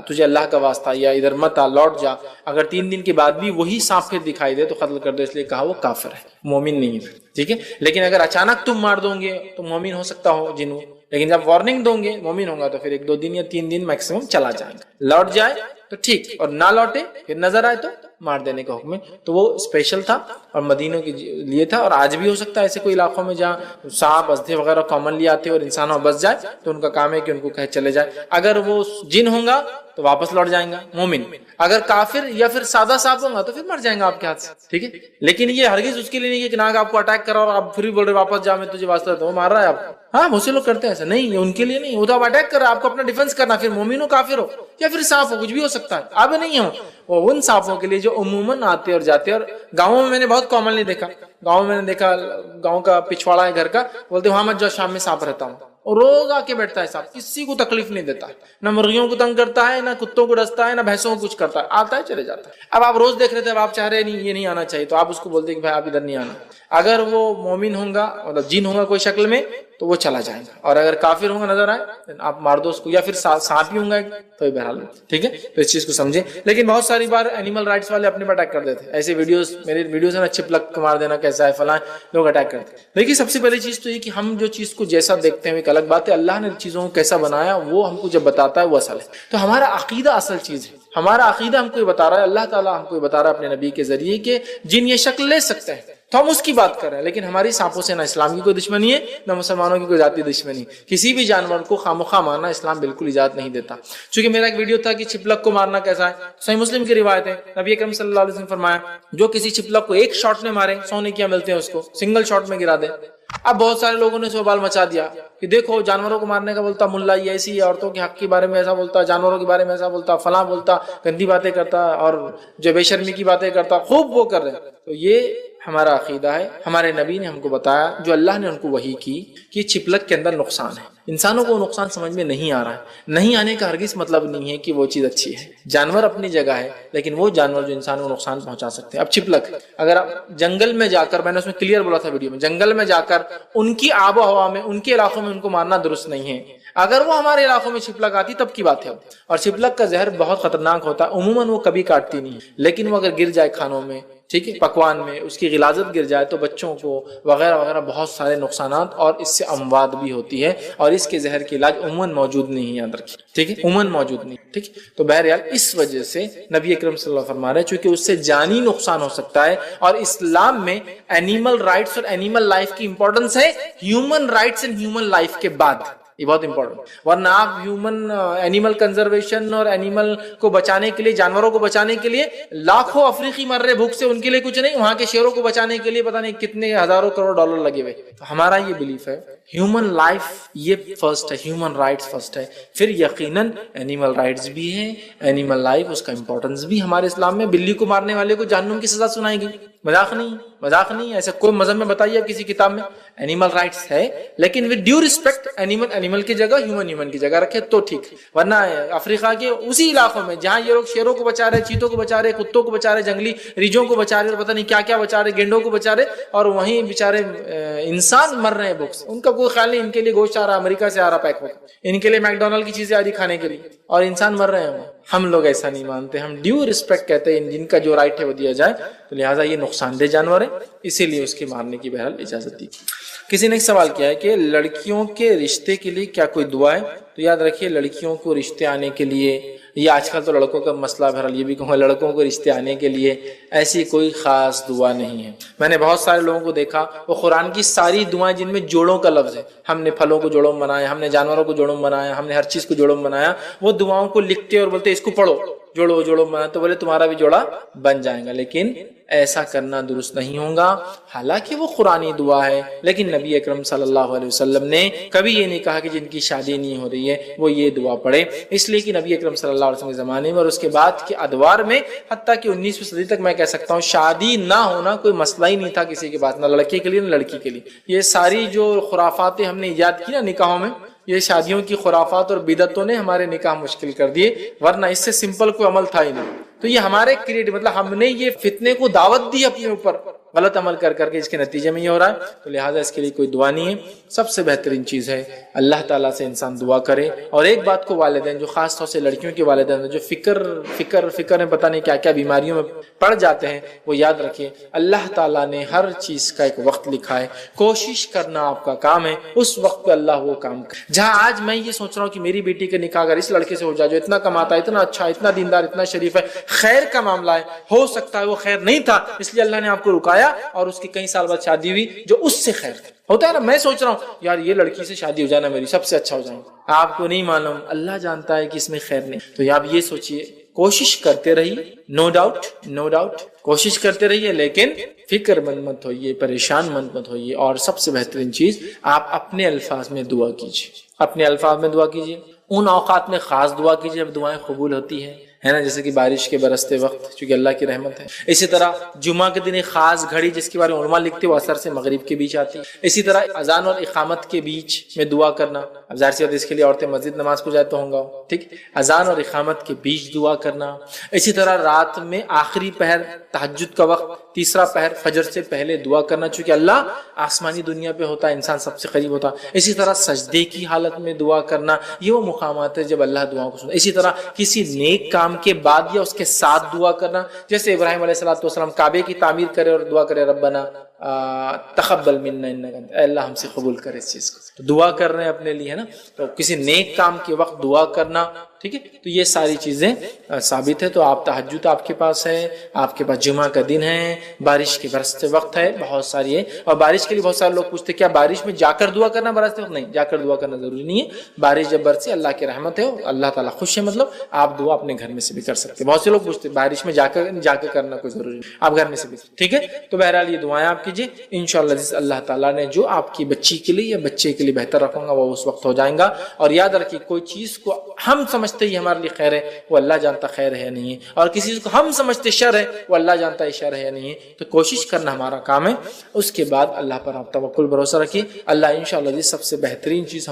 تجھے اللہ کا واسطہ یا ادھر مت آ، لوٹ جا، اگر 3 دن کے بعد بھی وہی سانپ پھر دکھائی دے تو قتل کر دو، اس لیے کہا وہ کافر ہے، مومن نہیں ہے، ٹھیک ہے۔ لیکن اگر اچانک تم مار دو گے تو مومن ہو سکتا ہو جن، لیکن جب وارننگ دو گے مومن ہوگا تو پھر 1-2 دن یا 3 دن میکسیمم چلا جائے گا، لوٹ جائے تو ٹھیک، اور نہ لوٹے پھر نظر آئے تو مار دینے کا حکم ہے۔ تو وہ اسپیشل تھا اور مدینوں کے لیے تھا، اور آج بھی ہو سکتا ہے ایسے کوئی علاقوں میں جہاں سانپ ازدھے وغیرہ کامنلی آتے اور انسانوں بس جائے تو ان کا کام ہے کہ ان کو کہے چلے جائے، اگر وہ جن ہوں گا تو واپس لوٹ جائیں گا مومن، اگر کافر یا پھر سادہ سانپ ہوں گا تو پھر مر جائیں گا آپ کے ہاتھ سے، ٹھیک ہے۔ لیکن یہ ہرگز اس کے لیے نہیں کہ ناگ آپ کو اٹیک کرا اور آپ پھر بھی بول رہے واپس جا میں تجھے واسطہ تو وہ مار رہا ہے آپ، ہاں بہت سے لوگ کرتے ہیں ایسا، نہیں یہ ان کے لیے نہیں، وہ تو آپ اٹیک کر رہا ہے، آپ کو اپنا ڈیفنس کرنا، پھر مومن ہو کافر ہو یا پھر سانپ ہو، کچھ بھی ہو سکتا ہے، اب نہیں ہو وہ ان سانپوں کے لیے جو عموماً آتے اور جاتے، اور گاؤں میں میں نے بہت کامنلی دیکھا، گاؤں میں نے دیکھا گاؤں کا پچھواڑا ہے گھر کا، بولتے وہاں مت جاؤ شام میں سانپ رہتا ہوں، اور روز آ کے بیٹھتا ہے صاحب، کسی کو تکلیف نہیں دیتا ہے، نہ مرغیوں کو تنگ کرتا ہے، نہ کتوں کو ڈستا ہے، نہ بھینسوں کو کچھ کرتا ہے، آتا ہے چلے جاتا ہے۔ اب آپ روز دیکھ رہے تھے، اب آپ چاہ رہے نہیں یہ نہیں آنا چاہیے، تو آپ اس کو بولتے کہ بھائی آپ ادھر نہیں آنا، اگر وہ مومن ہوں گا مطلب جن ہوں گا کوئی شکل میں تو وہ چلا جائے گا، اور اگر کافر ہوں گا نظر آئے آپ مار دو اس کو، یا پھر سانپ ہی ہوں گا تو بہرحال ٹھیک ہے۔ تو اس چیز کو سمجھیں، لیکن بہت ساری بار اینیمل رائٹس والے اپنے پر اٹیک کر دیتے ہیں، ایسے ویڈیوز میرے ویڈیوز ہے نا، چھپلک مار دینا کیسا ہے فلاں، لوگ اٹیک کرتے ہیں۔ دیکھیے سب سے پہلی چیز تو یہ کہ ہم جو چیز کو جیسا دیکھتے ہیں ایک الگ بات ہے، اللہ نے چیزوں کو کیسا بنایا وہ ہم کو جب بتاتا ہے وہ اصل ہے، تو ہمارا عقیدہ اصل چیز ہے، ہمارا عقیدہ ہم کو یہ بتا رہا ہے، اللہ تعالیٰ ہم کو یہ بتا رہا ہے اپنے نبی کے ذریعے کہ جن یہ شکل لے سکتے ہیں تو ہم اس کی بات کر رہے ہیں، لیکن ہماری سانپوں سے نہ اسلام کی کوئی دشمنی ہے نہ مسلمانوں کی کوئی ذاتی دشمنی، کسی بھی جانور کو خامخواہ مارنا اسلام بالکل اجازت نہیں دیتا۔ چونکہ میرا ایک ویڈیو تھا کہ چھپلک کو مارنا کیسا ہے، صحیح مسلم کی روایت ہے، نبی اکرم صلی اللہ علیہ وسلم فرمایا جو کسی چھپلک کو ایک شاٹ میں مارے 100 نیکیاں ملتے ہیں اس کو، سنگل شاٹ میں گرا دے۔ اب بہت سارے لوگوں نے سوال مچا دیا کہ دیکھو جانوروں کو مارنے کا بولتا ملا یہ ایسی ہے، عورتوں کے حق کے بارے میں ایسا بولتا، جانوروں کے بارے میں ایسا بولتا، فلاں بولتا، گندی باتیں کرتا اور جو بے شرمی کی باتیں کرتا، خوب وہ کر رہے ہیں۔ تو یہ ہمارا عقیدہ ہے، ہمارے نبی نے ہم کو بتایا، جو اللہ نے ان کو وحی کی کہ چپلک کے اندر نقصان ہے. انسانوں کو وہ نقصان سمجھ میں نہیں آ رہا ہے. نہیں آنے کا ہرگز مطلب نہیں ہے کہ وہ چیز اچھی ہے. جانور اپنی جگہ ہے، لیکن وہ جانور جو انسانوں کو نقصان پہنچا سکتے ہیں. اب چپلک اگر آپ جنگل میں جا کر، میں نے اس میں کلیئر بولا تھا ویڈیو میں، جنگل میں جا کر ان کی آب و ہوا میں، ان کے علاقوں میں ان کو مارنا درست نہیں ہے. اگر وہ ہمارے علاقوں میں چپلک آتی تب کی بات ہے. اور چپلک کا زہر بہت خطرناک ہوتا ہے. عموماً وہ کبھی کاٹتی نہیں، لیکن وہ اگر گر جائے کھانوں میں، ٹھیک ہے، پکوان میں اس کی غلاظت گر جائے تو بچوں کو وغیرہ وغیرہ بہت سارے نقصانات اور اس سے اموات بھی ہوتی ہے. اور اس کے زہر کے علاج عموماً موجود نہیں ہے، یاد رکھیے، ٹھیک ہے، عموماً موجود نہیں. ٹھیک ہے، تو بہرحال اس وجہ سے نبی اکرم صلی اللہ علیہ وسلم فرما رہے ہیں چونکہ اس سے جانی نقصان ہو سکتا ہے. اور اسلام میں اینیمل رائٹس اور اینیمل لائف کی امپورٹنس ہے human rights and human life کے بعد. یہ بہت امپورٹنٹ. ورنہ آپ ہیومن اینیمل کنزرویشن اور اینیمل کو بچانے کے لیے، جانوروں کو بچانے کے لیے لاکھوں افریقی مر رہے بھوک سے، ان کے لیے کچھ نہیں. وہاں کے شیروں کو بچانے کے لیے پتہ نہیں کتنے ہزاروں کروڑ ڈالر لگے ہوئے. تو ہمارا یہ بلیف ہے ہیومن لائف یہ فرسٹ ہے، ہیومن رائٹس فرسٹ ہے، پھر یقیناً اینیمل رائٹس بھی ہے. اینیمل لائف اس کا امپورٹنس بھی ہمارے اسلام میں. بلی کو مارنے والے کو جہنم کی سزا سنائے گی. مذاق نہیں، مذاق نہیں. ایسا کوئی مذہب میں بتائیے آپ کسی کتاب میں. اینیمل رائٹس ہے، لیکن ود ڈیو ریسپیکٹ اینیمل کی جگہ ہیومن کی جگہ رکھے تو ٹھیک. ورنہ افریقہ کے اسی علاقوں میں جہاں یہ لوگ شیروں کو بچا رہے، چیتوں کو بچا رہے، کتوں کو بچا رہے، جنگلی ریجوں کو بچا رہے، اور پتہ نہیں کیا کیا بچا رہے، گینڈوں کو بچا رہے، اور وہیں بیچارے انسان مر رہے ہیں بھوک سے. ان کا کوئی خیال نہیں. ان کے لیے گوشت آ رہا امریکہ سے آ رہا پیک ہو کر، ان کے لیے میک ڈونلڈ کی چیزیں آ رہی کھانے کے لیے، اور انسان مر رہے ہیں. ہم لوگ ایسا نہیں مانتے. ہم ڈیو ریسپیکٹ کہتے ہیں جن کا جو رائٹ ہے وہ دیا جائے. تو لہٰذا یہ نقصان دہ جانور ہے، اسی لیے اس کے مارنے کی بہرحال اجازت دی. کسی نے ایک سوال کیا ہے کہ لڑکیوں کے رشتے کے لیے کیا کوئی دعا ہے؟ تو یاد رکھیے لڑکیوں کو رشتے آنے کے لیے، یہ آج کل تو لڑکوں کا مسئلہ، بہرحال یہ بھی کہوں گا لڑکوں کو رشتے آنے کے لیے ایسی کوئی خاص دعا نہیں ہے. میں نے بہت سارے لوگوں کو دیکھا وہ قرآن کی ساری دعائیں جن میں جوڑوں کا لفظ ہے، ہم نے پھلوں کو جوڑوں میں بنایا، ہم نے جانوروں کو جوڑوں میں بنایا، ہم نے ہر چیز کو جوڑوں میں بنایا، وہ دعاؤں کو لکھتے اور بولتے اس کو پڑھو، جوڑو جوڑو بنا، تو بولے تمہارا بھی جوڑا بن جائے گا. لیکن ایسا کرنا درست نہیں ہوگا. حالانکہ وہ قرآنی دعا ہے، لیکن نبی اکرم صلی اللہ علیہ وسلم نے کبھی یہ نہیں کہا کہ جن کی شادی نہیں ہو رہی ہے وہ یہ دعا پڑھے. اس لیے کہ نبی اکرم صلی اللہ علیہ وسلم کے زمانے میں اور اس کے بعد کے ادوار میں، حتیٰ کہ 19ویں صدی تک میں کہہ سکتا ہوں، شادی نہ ہونا کوئی مسئلہ ہی نہیں تھا کسی کے پاس، نہ لڑکے کے لیے نہ لڑکی کے لیے. یہ ساری جو خرافاتیں ہم نے ایجاد کی نا نکاحوں میں، یہ شادیوں کی خرافات اور بدعتوں نے ہمارے نکاح مشکل کر دیے، ورنہ اس سے سمپل کوئی عمل تھا ہی نہیں. تو یہ ہمارے مطلب ہم نے یہ فتنے کو دعوت دی اپنے اوپر، غلط عمل کر کے اس کے نتیجے میں یہ ہو رہا ہے. تو لہٰذا اس کے لیے کوئی دعا نہیں ہے. سب سے بہترین چیز ہے اللہ تعالیٰ سے انسان دعا کرے. اور ایک بات کو والدین، جو خاص طور سے لڑکیوں کے والدین جو فکر میں پتہ نہیں کیا کیا بیماریوں میں پڑ جاتے ہیں، وہ یاد رکھیں اللہ تعالیٰ نے ہر چیز کا ایک وقت لکھا ہے. کوشش کرنا آپ کا کام ہے، اس وقت پہ اللہ وہ کام کرے. جہاں آج میں یہ سوچ رہا ہوں کہ میری بیٹی کا نکاح اگر اس لڑکے سے ہو جائے جو اتنا کماتا ہے، اتنا اچھا، اتنا دیندار، اتنا شریف ہے، خیر کا معاملہ ہے، ہو سکتا ہے وہ خیر نہیں تھا، اس لیے اللہ نے آپ کو رکایا اور اس کی کئی سال بعد شادی ہوئی جو اس سے خیر تھی. ہوتا ہے نا، میں سوچ رہا ہوں یار یہ لڑکی سے شادی ہو جانا میری سب سے اچھا ہو جائے. آپ کو نہیں معلوم، اللہ جانتا ہے کہ اس میں خیر نہیں. تو آپ یہ سوچئے، کوشش کرتے رہیے، نو ڈاؤٹ کوشش کرتے رہیے، لیکن فکر مند مت ہوئیے، پریشان مت ہوئیے. اور سب سے بہترین چیز، آپ اپنے الفاظ میں دعا کیجیے. اپنے الفاظ میں دعا کیجیے. ان اوقات میں خاص دعا کیجیے جب دعائیں قبول ہوتی ہیں، ہے نا، جیسے کہ بارش کے برستے وقت، چونکہ اللہ کی رحمت ہے. اسی طرح جمعہ کے دن ایک خاص گھڑی جس کے بارے میں علماء لکھتے وہ عصر سے مغرب کے بیچ آتی ہے. اسی طرح اذان اور اقامت کے بیچ میں دعا کرنا. اب ظاہر سی بات اس کے لیے عورتیں مسجد نماز کو جائے تو ہوں گا، ٹھیک. اذان اور اقامت کے بیچ دعا کرنا. اسی طرح رات میں آخری پہر تہجد کا وقت، تیسرا پہر فجر سے پہلے دعا کرنا، چونکہ اللہ آسمانی دنیا پہ ہوتا ہے، انسان سب سے قریب ہوتا. اسی طرح سجدے کی حالت میں دعا کرنا، یہ وہ مقامات ہے جب اللہ دعاؤں کو سنتا. اسی طرح کسی نیک کام کے بعد یا اس کے ساتھ دعا کرنا، جیسے ابراہیم علیہ السلام کعبے کی تعمیر کرے اور دعا کرے ربنا تقبل منا انک انت، اے اللہ ہم سے قبول کرے اس چیز کو. تو دعا کر رہے ہیں اپنے لیے، ہے نا. تو کسی نیک کام کے وقت دعا کرنا، ٹھیک ہے. تو یہ ساری چیزیں ثابت ہے. تو آپ تہجد آپ کے پاس ہے، آپ کے پاس جمعہ کا دن ہے، بارش کے برستے وقت ہے، بہت ساری ہے. اور بارش کے لیے بہت سارے لوگ پوچھتے کیا بارش میں جا کر دعا کرنا برستے وقت؟ نہیں، جا کر دعا کرنا ضروری نہیں ہے. بارش جب برسے اللہ کی رحمت ہے، اللہ تعالیٰ خوش ہے، مطلب آپ دعا اپنے گھر میں سے بھی کر سکتے. بہت سے لوگ پوچھتے بارش میں جا کے کرنا کوئی ضروری نہیں، آپ گھر میں سے بھی، ٹھیک ہے. تو بہرحال یہ دعائیں آپ کیجیے، انشاءاللہ اللہ تعالیٰ نے جو آپ کی بچی کے لیے یا بچے کے لیے بہتر رکھوں گا وہ اس وقت ہو جائیں گا. اور یاد رکھیے کوئی چیز کو ہم سمجھ سمجھتے یہ ہمارے لیے خیر ہے وہ اللہ جانتا خیر ہے یا نہیں ہے، اور کسی چیز کو ہم سمجھتے شر ہے وہ اللہ جانتا ہے شر ہے یا نہیں ہے، تو کوشش کرنا ہمارا کام ہے۔ اس کے بعد اللہ پر آپ توکل بھروسہ رکھیے، اللہ انشاءاللہ سب سے بہترین چیز